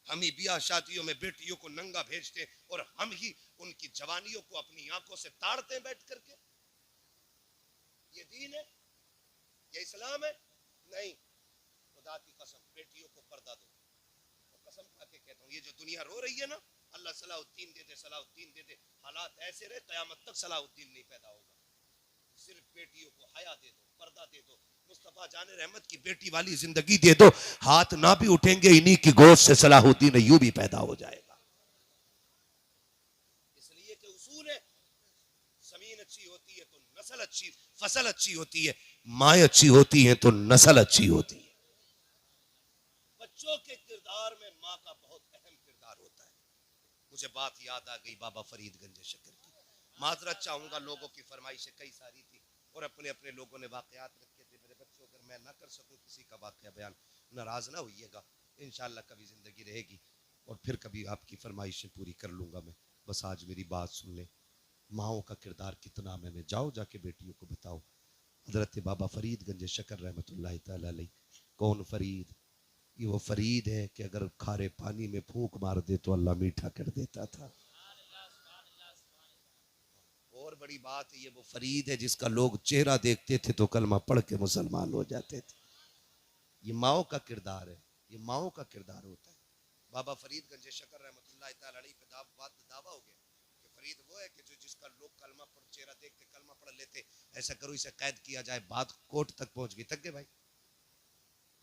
हम ही ब्याह शादियों में बेटियों को नंगा भेजते और हम ही उनकी जवानियों को अपनी आंखों से ताड़ते बैठ करके। ये दीन है, ये इस्लाम है? नहीं। खुदा की कसम बेटियों को पर्दा दो, कसम खा के कहता हूँ, ये जो दुनिया रो रही है ना, अल्लाह सलाहुद्दीन दे दे, सलाहुद्दीन दे दे, हालात ऐसे रहे कयामत तक सलाहुद्दीन नहीं पैदा होगा। सिर्फ बेटियों को हया दे दो, पर्दा दे दो, मुस्तफा जाने रहमत की बेटी वाली जिंदगी दे दो, हाथ ना भी उठेंगे इन्हीं की गोश्त से सलाहुद्दीन अय्यूबी भी पैदा हो जाएगा। इसलिए कि उसूल है, जमीन अच्छी होती है तो नस्ल अच्छी, फसल अच्छी होती है, माँ अच्छी होती है तो नस्ल अच्छी होती है। बच्चों के किरदार में माँ का बहुत अहम किरदार होता है। मुझे बात याद आ गई बाबा फरीद गंज शकर की। माजरत चाहूंगा, लोगों की फरमाइशें कई सारी थी और अपने अपने लोगों ने वाकयात रखे थे। मेरे बच्चों, अगर मैं ना कर सकूं किसी का वाकया बयान, नाराज ना होइएगा, इंशाल्लाह कभी जिंदगी रहेगी और फिर कभी आपकी फरमाइशें पूरी कर लूंगा मैं। बस आज मेरी बात सुन लें, माओ का किरदार कितना मैंने, जाओ जाके बेटियों को बताओ। हजरत बाबा फरीद गंज शकर रहमतुल्लाह तआला अलैह, कौन फरीद? ये वो फरीद है कि अगर खारे पानी में फूंक मार दे तो अल्लाह मीठा कर देता था। और बड़ी बात है, ये वो फरीद है जिसका लोग चेहरा देखते थे तो कलमा पढ़ के मुसलमान हो जाते थे। ये माओ का किरदार है, ये माओ का किरदार होता है। बाबा फरीद गंज शकर रहमतुल्लाह तआला अलैह पे दावा हो गया कि फरीद वो है कि जो जिसका लोग कलमा पढ़, चेहरा देख के कलमा पढ़ लेते। ऐसा करो इसे कैद किया जाए। बात कोर्ट तक पहुंच गई। थक गए भाई?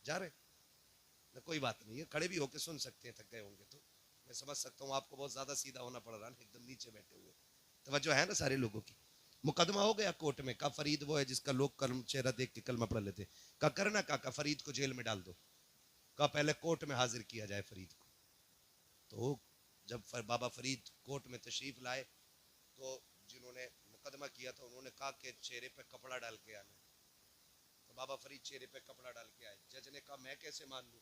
जा रहे ना? कोई बात नहीं है, खड़े भी होके सुन सकते हैं। थक गए होंगे तो मैं समझ सकता हूँ, आपको बहुत ज्यादा सीधा होना पड़ रहा है, एकदम नीचे बैठे हुए। तवज्जो है ना सारे लोगों की? मुकदमा हो गया कोर्ट में, का फरीद वो है जिसका लोग कलम चेहरा देख के कलमा पढ़ लेते। का करना का फरीद को जेल में डाल दो। का पहले कोर्ट में हाजिर किया जाए फरीद को। तो जब बाबा फरीद कोर्ट में तशरीफ लाए तो जिन्होंने मुकदमा किया था उन्होंने कहा कि चेहरे पे कपड़ा डाल के आना। तो बाबा फरीद चेहरे पे कपड़ा डाल के आए। जज ने कहा मैं कैसे मान लूं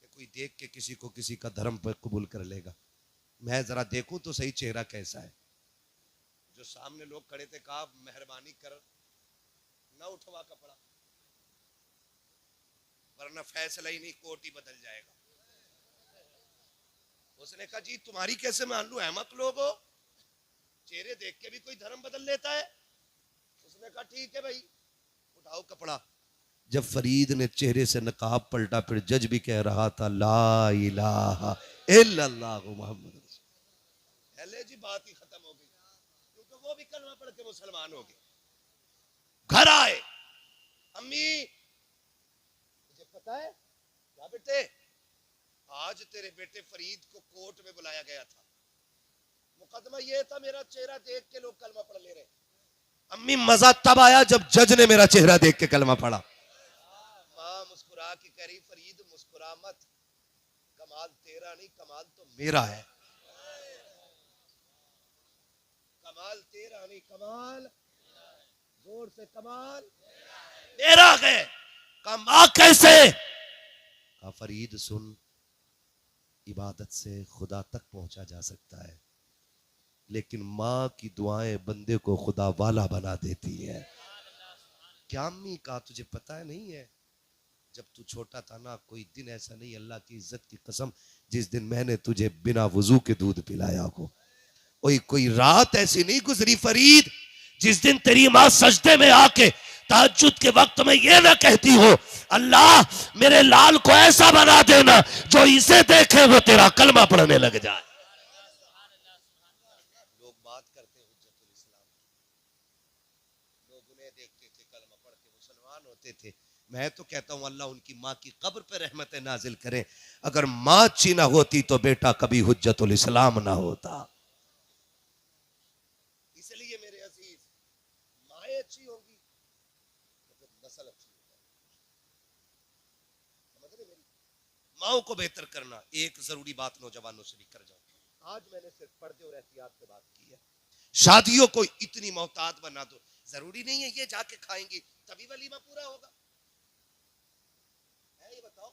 कि कोई देख के किसी को किसी का धर्म पर कबूल कर लेगा? मैं जरा देखूं तो सही चेहरा कैसा है। जो सामने लोग खड़े थे कहा मेहरबानी कर ना उठवा कपड़ा, वरना फैसला ही नहीं, कोर्ट ही बदल जाएगा। उसने कहा जी तुम्हारी कैसे मान लूं, अहमक लोग हो, चेहरे देख के भी कोई धर्म बदल लेता है। उसने कहा ठीक है भाई, उठाओ कपड़ा। जब फरीद ने चेहरे से नकाब पलटा, फिर जज भी कह रहा था ला इलाहा इल्लल्लाह मुहम्मद रसूल। अल्लाह जी बात ही खत्म हो गई, क्योंकि वो भी कलमा पढ़ के मुसलमान हो गए। घर आए, अम्मी मुझे पता है क्या बेटे, आज तेरे बेटे फरीद को कोर्ट में बुलाया गया था। मुकदमा ये था मेरा चेहरा देख के लोग कलमा पढ़ ले रहे। अम्मी मजा तब आया जब जज ने मेरा चेहरा देख के कलमा पढ़ा। मां मुस्कुरा के कह रही फरीद मुस्कुरा मत, कमाल तेरा नहीं कमाल तो मेरा है। कमाल तेरा नहीं, कमाल जोर से कमाल मेरा है। कमा कैसे? का फरीद सुन, इबादत से खुदा तक पहुंचा जा सकता है, लेकिन माँ की दुआएं बंदे को खुदा वाला बना देती है। क्या अम्मी का तुझे पता है नहीं है, जब तू छोटा था ना, कोई दिन ऐसा नहीं, अल्लाह की इज्जत की कसम, जिस दिन मैंने तुझे बिना वजू के दूध पिलाया हो। कोई रात ऐसी नहीं गुजरी फरीद जिस दिन तेरी मां सजदे में आके तहज्जुद के वक्त में ये ना कहती हो अल्लाह मेरे लाल को ऐसा बना देना जो इसे देखे वो तेरा कलमा पढ़ने लग जाए। लोग बात करते हैं हुज्जतुल इस्लाम, लोग उन्हें देखते थे कलमा पढ़ के मुसलमान होते थे। मैं तो कहता हूं अल्लाह उनकी माँ की कब्र पे रहमत नाजिल करे। अगर माँ अच्छी ना होती तो बेटा कभी हुज्जतुल इस्लाम ना होता। इसलिए मेरे अजीज, माएँ अच्छी होंगी तो फिर नस्ल अच्छी होगी। समझ रहे मेरी? माओ को बेहतर करना। एक जरूरी बात नौजवानों से भी कर जाऊं, आज मैंने सिर्फ पर्दे और एहतियात पे बात की है। शादियों को इतनी मोहतात बना दो, जरूरी नहीं है ये जाके खाएंगी तभी वलीमा पूरा होगा। है ये बताओ,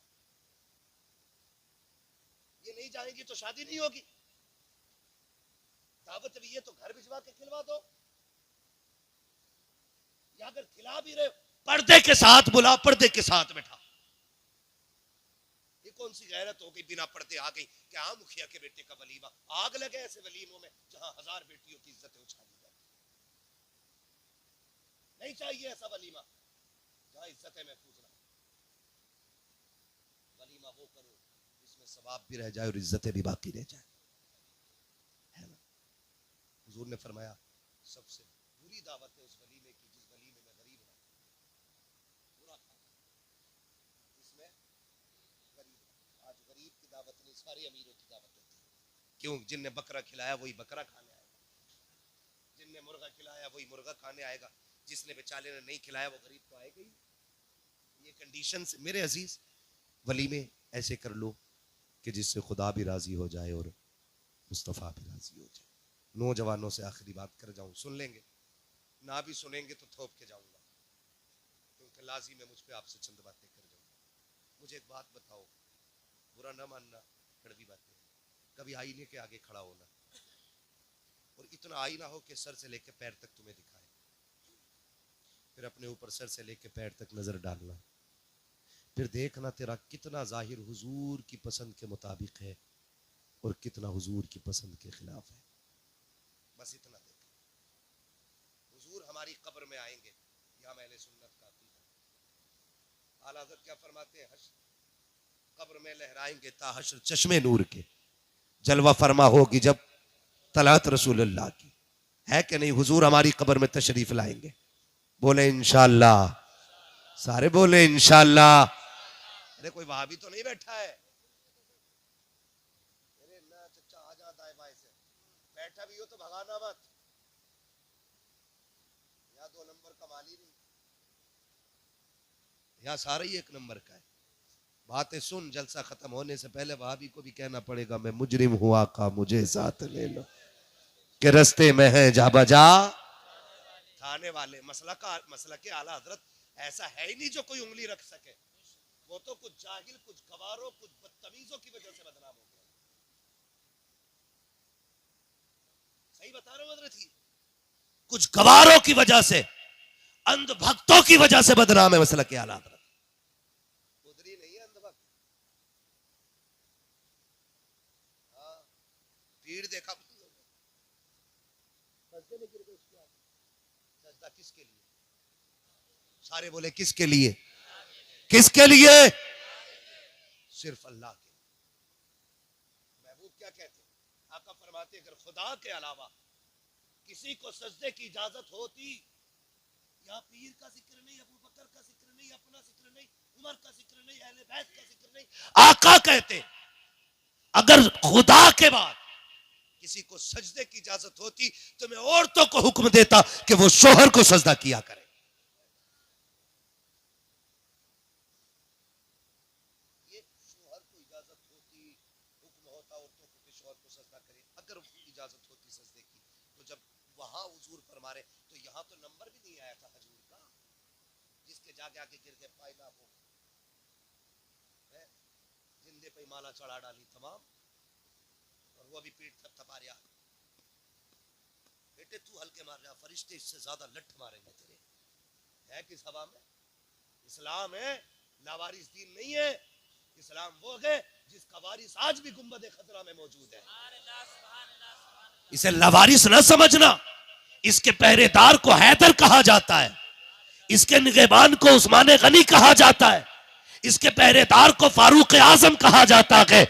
ये नहीं जाएंगी तो शादी नहीं होगी। दावत भी ये तो घर भिजवा के खिलवा दो, या अगर खिला भी रहे पर्दे के साथ बुला, पर्दे के साथ बैठा। ये कौन सी गैरत हो गई, बिना पर्दे आ गई क्या मुखिया के बेटे का वलीमा। आग लगे ऐसे वलीमों में जहां 1000 बेटियों की इज्जतें उछाली जाती। नहीं चाहिए ऐसा वलीमा जहां इज्जतें महफूज ना। वलीमा वो करो जिसमें सवाब भी रह जाए और इज्जतें भी बाकी रह जाए, है ना? हुजूर ने फरमाया सबसे बुरी दावत है उस वलीमे की जिस वलीमे में गरीब ना, बुरा खाना जिसमें गरीब। आज गरीब की दावत नहीं, सारे अमीरों की दावत होती है। क्यों? जिनने बकरा खिलाया वही बकरा खाने आएगा, जिनने मुर्गा खिलाया वही मुर्गा खाने आएगा, जिसने बेचारे ने नहीं खिलाया वो गरीब तो आएगा ही। ये कंडीशन से मेरे अजीज वलीमे ऐसे कर लो कि जिससे खुदा भी राजी हो जाए और मुस्तफ़ा भी राजी हो जाए। नौजवानों से आखिरी बात कर जाऊं, सुन लेंगे, ना भी सुनेंगे तो थोप के जाऊंगा, क्योंकि लाजिम है मुझ पे आपसे चंद बातें कर जाऊंगा। मुझे एक बात बताओ, बुरा ना मानना, कड़वी बातें, कभी आईने के आगे खड़ा होना और इतना आईना हो कि सर से लेकर पैर तक तुम्हें दिखाए, फिर अपने ऊपर सर से लेकर पैर तक नजर डालना, फिर देखना तेरा कितना जाहिर हुजूर की पसंद के मुताबिक है और कितना हुजूर की पसंद के खिलाफ है। बस इतना देखना। हुजूर हमारी कब्र में आएंगे, यह हम अहले सुन्नत का अकीदा। आला हज़रत क्या फरमाते हैं, कब्र में लहराएंगे ता हश्र चश्मे नूर के, जलवा फरमा होगी जब तलात रसूलुल्लाह की। है कि नहीं? हुजूर हमारी कब्र में तशरीफ लाएंगे। बोले इंशाअल्लाह, सारे बोले इंशाअल्लाह। अरे कोई वहाबी तो नहीं बैठा है? अरे ना चचा आ जा दाएं बाएं से, बैठा भी हो तो भगाना मत, यहाँ 2 नंबर का माली नहीं, यहाँ सारा ही 1 नंबर का है। बातें सुन, जलसा खत्म होने से पहले वहाबी को भी कहना पड़ेगा, मैं मुजरिम हुआ का मुझे साथ ले लो, के रस्ते में है जा बजा थाने वाले। मसला के आला हजरत ऐसा है ही नहीं जो कोई उंगली रख सके। वो तो कुछ जाहिल, कुछ गवारों, कुछ बदतमीजों की वजह से बदनाम हो गया। सही बता रहा हूं हजरत ही, कुछ गवारों की वजह से, अंधभक्तों की वजह से बदनाम है मसला के आला हजरत। उधरी नहीं है अंधभक्त। हाँ, भीड़ देखा, सजदे में गिर गए उसके आगे। सजदा किसके लिए? सारे बोले किसके लिए? किसके लिए? सिर्फ अल्लाह के। महबूब क्या कहते हैं? आका फरमाते अगर खुदा के अलावा किसी को सजदे की इजाजत होती, यहाँ पीर का जिक्र नहीं, अबू बकर का जिक्र नहीं, अपना जिक्र नहीं, उमर का जिक्र नहीं, अहले बैत का जिक्र नहीं, आका कहते अगर खुदा के बाद किसी को सजदे की इजाजत होती तो मैं औरतों को हुक्म देता कि वो शोहर को सजदा किया करे। ये शोहर को इजाजत होती, हुक्म होता औरतों को कि शोहर को सजदा करे। अगर इजाजत होती सजदे की तो जब वहां हुजूर फरमारे तो यहां तो नंबर भी नहीं आया था हजूर का, जिसके जाके आगे गिर गए पायला हो, जिंदे पे माला चढ़ा डाली तमाम, और वो भी पीठ थपथपा रहा, बेटे तू हल्के मार रहा, फरिश्ते इससे ज्यादा लठ मारेंगे तेरे। है किस हवा में? इस्लाम है, लावारिस दीन नहीं है। इस्लाम वो है जिसका वारिस आज भी गुंबद खतरा में मौजूद है। इसे लावारिस न समझना। इसके पहरेदार को हैदर कहा जाता है, इसके निगहबान को उस्मान गनी कहा जाता है, इसके पहरेदार को फारूक आजम कहा जाता है,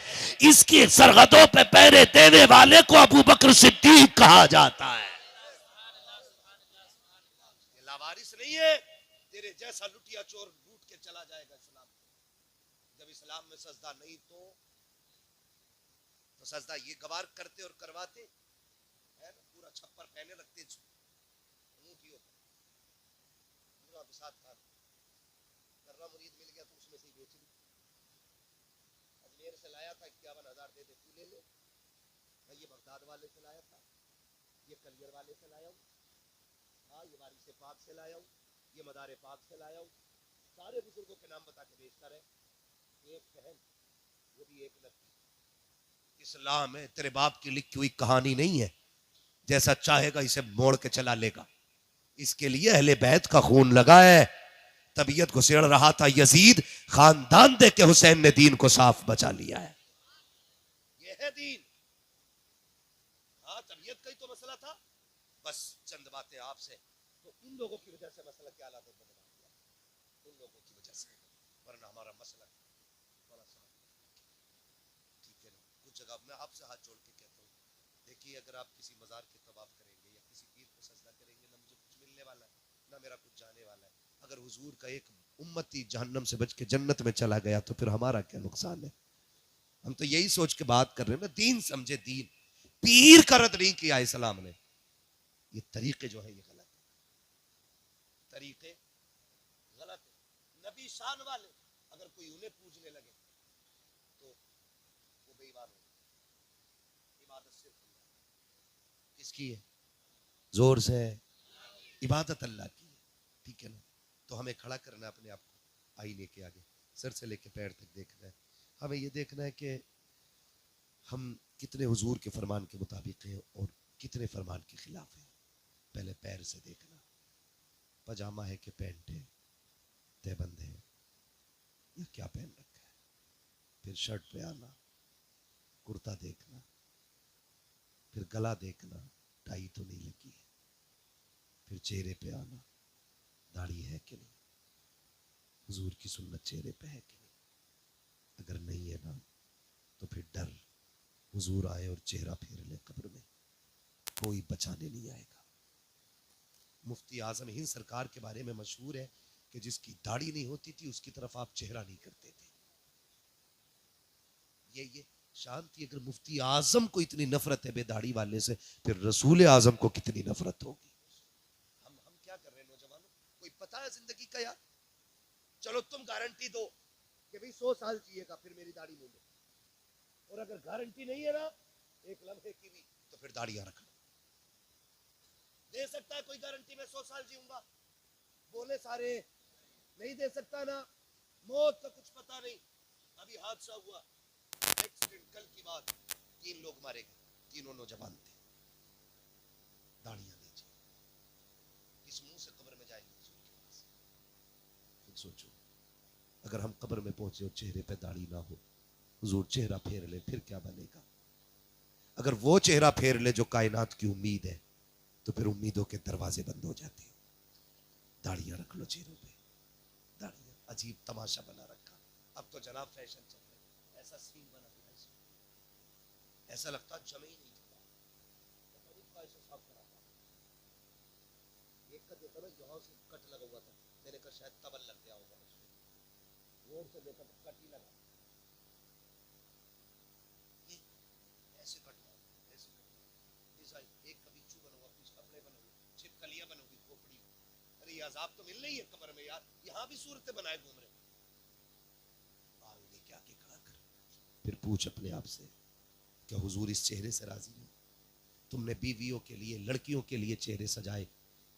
इसकी सरहदों पे पहरे देने वाले को अबू बकर सिद्दीक कहा जाता है। ये लावारिस नहीं है। तेरे जैसा लुटिया चोर लूट के चला जाएगा इस्लाम। जब इस्लाम में सजदा नहीं तो सजदा ये गवार करते और करवाते है ना, पूरा छप्पर पहने रखते, पूरा बिसात खान कर्रा मुरीद मिल गया तो उसमें से बेच ली। अजमेर से लाया था 51,000 दे दे, तू ले ले। मैं ये बगदाद वाले से लाया था, ये कलियर वाले से लाया हूँ, हाँ ये वारिस पाक से लाया हूँ, ये मदार पाक से लाया हूँ। सारे बुजुर्गों के नाम बता के बेचता रहे। एक बहन, वो भी एक लड़की। इस्लाम है, तेरे बाप की लिखी हुई कहानी नहीं है, जैसा चाहेगा इसे मोड़ के चला लेगा। इसके लिए अहले बैत का खून लगा है। तबीयत घुसेड़ रहा था यजीद, खानदान दे के हुसैन ने दीन को साफ बचा लिया है। यह है दीन। हाँ, तबीयत का ही तो मसला था। बस चंद बातें आपसे, तो इन लोगों की वजह से मसला क्या हालत बदल गया, उन लोगों की वजह से, वरना हमारा मसला बड़ा सा ठीक है ना। कुछ जगह मैं आपसे हाथ जोड़ के कहता हूँ, देखिए अगर आप किसी मजार के तवाफ करेंगे या किसी पीर को सजदा करेंगे, ना मुझे कुछ मिलने वाला है ना मेरा कुछ जाने वाला है। अगर हुजूर का एक उम्मती जहन्नम से बच के जन्नत में चला गया तो फिर हमारा क्या नुकसान है। हम तो यही सोच के बात कर रहे हैं ना, दीन समझे दीन। पीर का रद्द नहीं किया इस्लाम ने। ये तरीके जो है ये गलत है, तरीके गलत है। नबी शान वाले अगर कोई उन्हें पूजने लगे तो वो बेईमान हो। इबादत सिर्फ किसकी है? जोर से। इबादत अल्लाह की है, ठीक है ना? तो हमें खड़ा करना है अपने आप को आईने के आगे, सर से लेके पैर तक देखना है। हमें ये देखना है कि हम कितने हुजूर के फरमान के मुताबिक हैं और कितने फरमान के खिलाफ हैं। पहले पैर से देखना, पजामा है कि पैंट है, तहबंद है या क्या पहन रखा है। फिर शर्ट पे आना, कुर्ता देखना, फिर गला देखना, टाई तो नहीं लगी है। फिर चेहरे पे आना, दाढ़ी है कि नहीं, हुजूर की सुन्नत चेहरे पे है कि नहीं। अगर नहीं है ना तो फिर डर, हुजूर आए और चेहरा फेर ले कब्र में, कोई बचाने नहीं आएगा। मुफ्ती आजम हिंद सरकार के बारे में मशहूर है कि जिसकी दाढ़ी नहीं होती थी उसकी तरफ आप चेहरा नहीं करते थे। ये शांति। अगर मुफ्ती आजम को इतनी नफरत है बेदाढ़ी वाले से, फिर रसूल आजम को कितनी नफरत होगी। हम क्या कर रहे हैं नौजवानों? कोई पता है जिंदगी का यार? चलो तुम गारंटी दो कि भाई 100 साल जिएगा फिर मेरी दाढ़ी नहीं लो, और अगर गारंटी नहीं है ना एक लम्हे की भी, तो फिर दाढ़ियां रखना। दे सकता है कोई गारंटी मैं 100 साल जीऊंगा? बोले सारे नहीं दे सकता ना। मौत का कुछ पता नहीं। अभी हादसा हुआ, एक्सीडेंट, कल की बात, 3 लोग मारे गए, तीनों नौजवान थे। दाढ़ियां दीजिए, किस मुंह से कब्र में जाएंगे हुजूर के पास? खुद सोचो, अगर हम कब्र में पहुंचे और चेहरे पे दाढ़ी ना हो, हुजूर चेहरा फेर ले, फिर क्या बनेगा? अगर वो चेहरा फेर ले जो कायनात की उम्मीद है, तो फिर उम्मीदों के दरवाजे बंद हो जाते हैं। दाढ़ियां रख लो चेहरों पे, दाढ़ियां। अजीब तमाशा बना रखा। अब तो जनाब फैशन चल रहा है, ऐसा सीन बना दिया इसमें, ऐसा लगता जमे ही नहीं था। ऐसा साफ करा था, एक का देखा ना, यहाँ से कट लगा हुआ था, मैंने कहा शायद तबल लग गया होगा उसमें, रोड से देखा तो कट ही लगा। ये ऐसे कट हुआ, ऐसे डिजाइन, एक का बिच्छू बना हुआ, कुछ कपड़े बने हुए, छिपकलियां बनी हुई खोपड़ी। अरे ये अजाब तो मिल रही है कब्र में यार, यहाँ भी सूरतें बनाए घूम रहे। क्या के खड़ा कर, फिर पूछ अपने आप से, क्या हुजूर इस चेहरे से राजी है? तुमने बीवियों के लिए, लड़कियों के लिए चेहरे सजाए,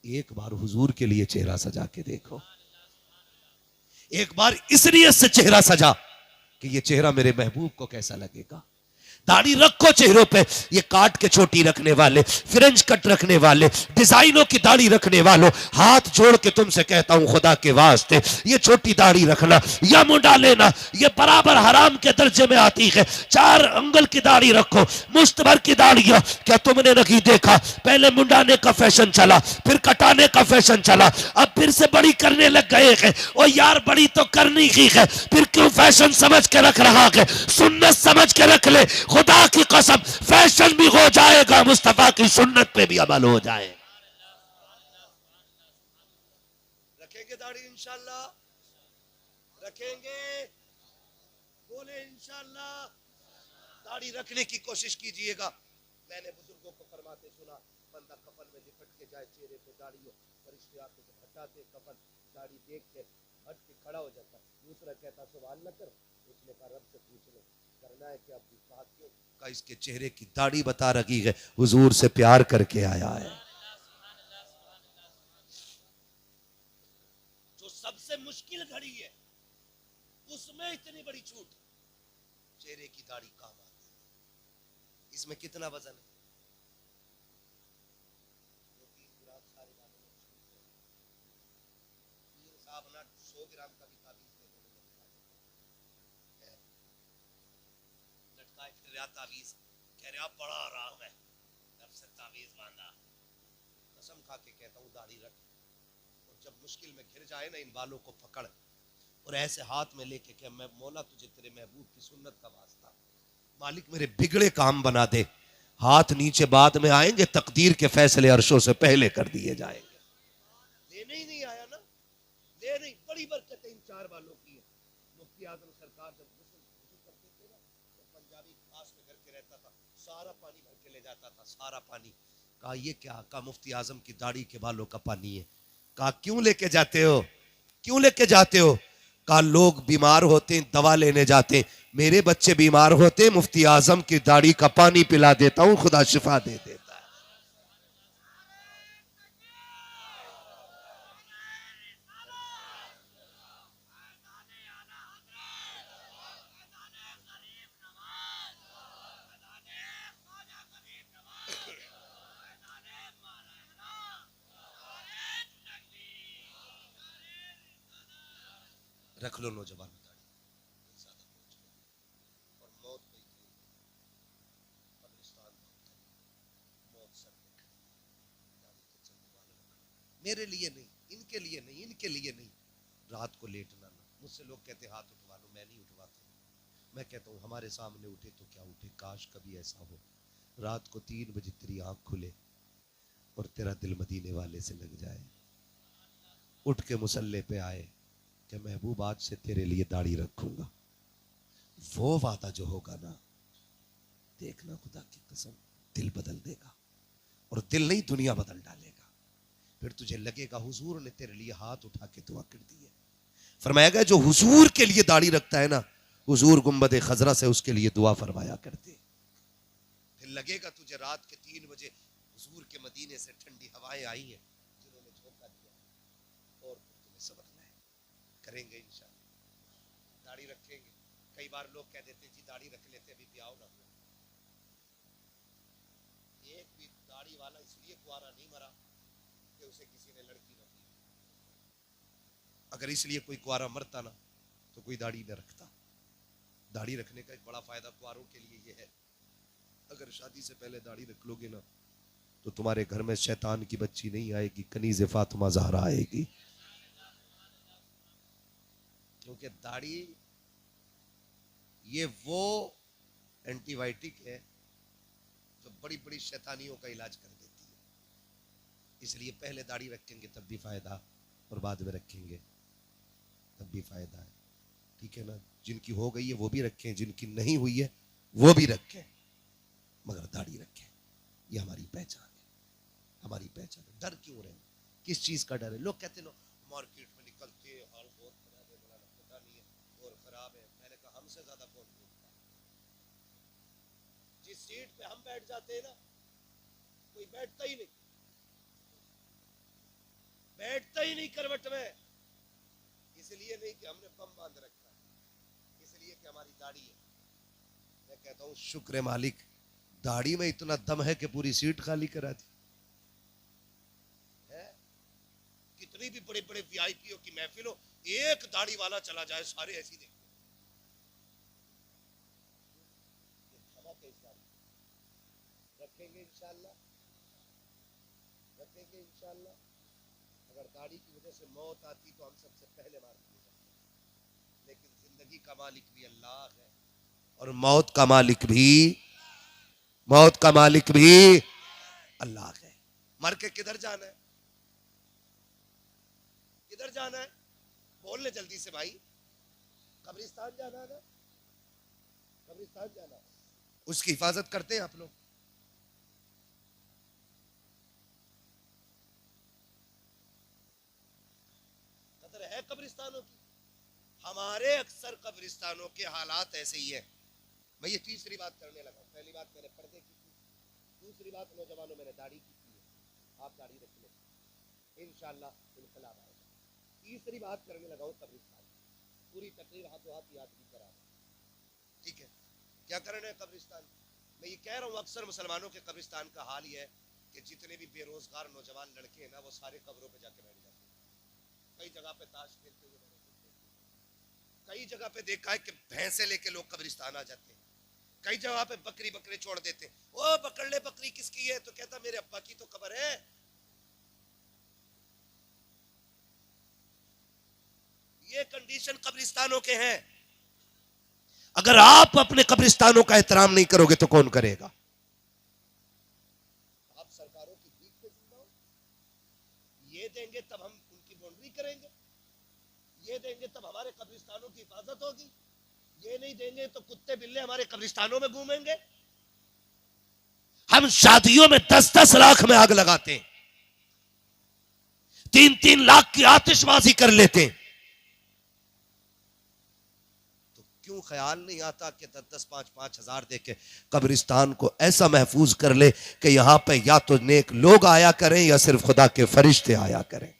एक बार हुजूर के लिए चेहरा सजा के देखो। एक बार इस नियत से चेहरा सजा कि ये चेहरा मेरे महबूब को कैसा लगेगा। दाढ़ी रखो चेहरों पे। ये काट के छोटी रखने वाले, फ्रेंच कट रखने वाले, डिजाइनों की दाढ़ी रखने वालों, हाथ जोड़ के तुमसे कहता हूं खुदा के वास्ते, ये छोटी दाढ़ी रखना या मुंडा लेना, ये बराबर हराम के दर्जे में आती है। 4 अंगल की दाढ़ी रखो, मुश्त भर की दाढ़ियां। क्या तुमने नहीं देखा, पहले मुंडाने का फैशन चला, फिर कटाने का फैशन चला, अब फिर से बड़ी करने लग गए हैं। और यार बड़ी तो करनी ही है, फिर क्यों फैशन समझ के रख रहा है? सुन्नत समझ के रख ले। खुदा की कसम, फैशन भी हो जाएगा, मुस्तफा की सुन्नत पे भी अमल हो जाए। रखेंगे दाढ़ी इंशाल्लाह, रखेंगे, बोले इंशाल्लाह। दाढ़ी रखने की कोशिश कीजिएगा। मैंने बुजुर्गों को फरमाते सुना, बंदा कफन में लिपट के जाए, चेहरे पे दाढ़ी हो, फरिश्ते आके जब हटाते कफन, दाढ़ी देख के हट के खड़ा हो जाता। दूसरा कहता सवाल न कर, उसने कहा रब से पूछ लो करना है क्या? क्यों का इसके चेहरे की दाढ़ी बता रही है, हुजूर से प्यार करके आया है। जो सबसे मुश्किल घड़ी है उसमें इतनी बड़ी छूट, चेहरे की दाढ़ी काम आती है। इसमें कितना वजन है? 3 ग्राम सारे वाले पीर साहब ना 100 ग्राम का भी ताबीज दे देने लटकाए फिर रहा ताबीज, कह रहा बड़ा आराम है, तब से ताबीज बांधा। कसम खा के कहता हूँ दाढ़ी रख, और जब मुश्किल में घिर जाए ना, इन बालों को पकड़ और ऐसे हाथ में लेके कह, मैं मौला तुझे तेरे महबूब की सुन्नत का वास्ता, मालिक मेरे बिगड़े काम बना दे। हाथ नीचे बाद में आएंगे, तकदीर के फैसले अर्शों से पहले कर दिए जाएंगे। लेने ही नहीं आया ना, ले नहीं। बड़ी बरकत इन 4 बालों की है। मुफ्ती आजम सरकार जब गुस्ल करते थे ना, तो पंजाबी पास में घर के रहता था, सारा पानी भर के ले जाता था, सारा पानी। कहा ये क्या? कहा मुफ्ती आजम की दाढ़ी के बालों का पानी है। कहा क्यों लेके जाते हो, क्यों लेके जाते हो? कहा लोग बीमार होते हैं, दवा लेने जाते हैं, मेरे बच्चे बीमार होते, मुफ्ती आजम की दाढ़ी का पानी पिला देता हूं, खुदा शिफा दे देता है। रख लो नौजवान दाढ़ी, ज्यादा पहुंच गए और मौत पे ही गई। कब्रिस्तान बहुत है, मौत सर पे खड़ी, दाढ़ी के चलने वाला रख लो। मेरे लिए नहीं, इनके लिए नहीं, इनके लिए नहीं। रात को लेटना ना। मुझसे लोग कहते हाथ उठवा लो, मैं नहीं उठवाता। मैं कहता हूँ हमारे सामने उठे तो क्या उठे, काश कभी ऐसा हो रात को 3 बजे तेरी आंख खुले और तेरा दिल मदीने वाले से लग जाए, उठ के मुसल्ले पे आए कि महबूब आज से तेरे लिए दाढ़ी रखूंगा। वो वादा जो होगा ना, देखना खुदा की कसम दिल बदल देगा, और दिल नहीं दुनिया बदल डालेगा। फिर तुझे लगेगा हुजूर ने तेरे लिए हाथ उठा के दुआ कर दी है। फरमाया गया जो हुजूर के लिए दाढ़ी रखता है ना, हुजूर गुंबद खजरा से उसके लिए दुआ फरमाया करते। फिर लगेगा तुझे रात के 3 बजे हुजूर के मदीने से ठंडी हवाएं आई हैं जिन्होंने झोंका दिया, और तुम्हें समझना है करेंगे इंशाअल्लाह, दाढ़ी रखेंगे। कई बार लोग कह देते जी दाढ़ी रख लेते अभी ब्याह ना हुआ। एक भी दाढ़ी वाला इसलिए कुआरा नहीं मरा कि उसे किसी ने लड़की न दी। अगर इसलिए कोई कुआरा मरता ना तो कोई दाढ़ी न रखता। दाढ़ी रखने का एक बड़ा फायदा कुआरों के लिए ये है, अगर शादी से पहले दाढ़ी रख लोगे ना तो तुम्हारे घर में शैतान की बच्ची नहीं आएगी, कनीज़ फातिमा ज़हरा आएगी। क्योंकि दाढ़ी ये वो एंटीबायोटिक है जो बड़ी बड़ी शैतानियों का इलाज कर देती है। इसलिए पहले दाढ़ी रखेंगे तब भी फायदा, और बाद में रखेंगे तब भी फायदा है। ठीक है ना। जिनकी हो गई है वो भी रखें, जिनकी नहीं हुई है वो भी रखें, मगर दाढ़ी रखें। ये हमारी पहचान है, हमारी पहचान है। डर क्यों रहे, किस चीज का डर है? लोग कहते हैं मार्केट में निकलते हाल बहुत खराब है, बड़ा पता नहीं है और खराब है। मैंने कहा हमसे ज्यादा कौन बोलता है? जिस सीट पे हम बैठ जाते हैं ना कोई बैठता ही नहीं, बैठता ही नहीं करवट में। इसलिए नहीं कि हमने बम बांध रखा है, इसलिए कि हमारी दाढ़ी है। मैं कहता हूं शुक्र है मालिक, दाढ़ी में इतना दम है कि पूरी सीट खाली करा दी है। कितनी भी बड़े बड़े वीआईपीओ की महफिल हो, एक दाढ़ी वाला चला जाए सारे ऐसी देखते रखेंगे इंशाअल्लाह, रखेंगे इंशाअल्लाह। अगर दाढ़ी की वजह से मौत आती तो हम सबसे पहले मार दिए जाते, लेकिन जिंदगी का मालिक भी अल्लाह है और मौत का मालिक भी अल्लाह है। मर के किधर जाना है, किधर जाना है? बोल ले जल्दी से भाई। कब्रिस्तान जाना है ना, कब्रिस्तान जाना है। उसकी हिफाजत करते हैं आप लोग। कदर है कब्रिस्तानों की। हमारे अक्सर कब्रिस्तानों के हालात ऐसे ही है। मैं ये तीसरी बात करने लगा। पहली बात मैंने पर्दे की थी, दूसरी बात नौजवानों मैंने दाढ़ी की थी। आप दाढ़ी रख लें इंशाअल्लाह इनकलाब आएगा। तीसरी बात करने लगा हूँ कब्रिस्तान। पूरी तकरीर हाथों हाथ याद भी करा। ठीक है, क्या करना है कब्रिस्तान? मैं ये कह रहा हूँ अक्सर मुसलमानों के कब्रिस्तान का हाल ये है कि जितने भी बेरोजगार नौजवान लड़के हैं ना वो सारे कब्रों पे जाके बैठ जाते हैं। कई जगह पे ताश खेलते हुए मैंने देखे, कई जगह पे देखा है कि भैंसे लेके लोग कब्रिस्तान आ जाते हैं, कई जगह पे बकरी बकरे छोड़ देते हैं। ओ पकड़ ले बकरी किसकी है? तो कहता मेरे अब्बा की तो कब्र है। ये कंडीशन कब्रिस्तानों के हैं। अगर आप अपने कब्रिस्तानों का एहतराम नहीं करोगे तो कौन करेगा? आप सरकारों की भीख पे जिंदा हो। ये देंगे तब हम उनकी बाउंड्री करेंगे, ये देंगे तब हमारे कब्रिस्तानों की हिफाजत होगी, ये नहीं देंगे तो कुत्ते बिल्ले हमारे कब्रिस्तानों में घूमेंगे। हम शादियों में 10-10 लाख में आग लगाते हैं, 3-3 लाख की आतिशबाजी कर लेते हैं। क्यों ख्याल नहीं आता कि 10-10, 5-5 हजार दे के कब्रिस्तान को ऐसा महफूज कर ले कि यहां पे या तो नेक लोग आया करें या सिर्फ खुदा के फरिश्ते आया करें।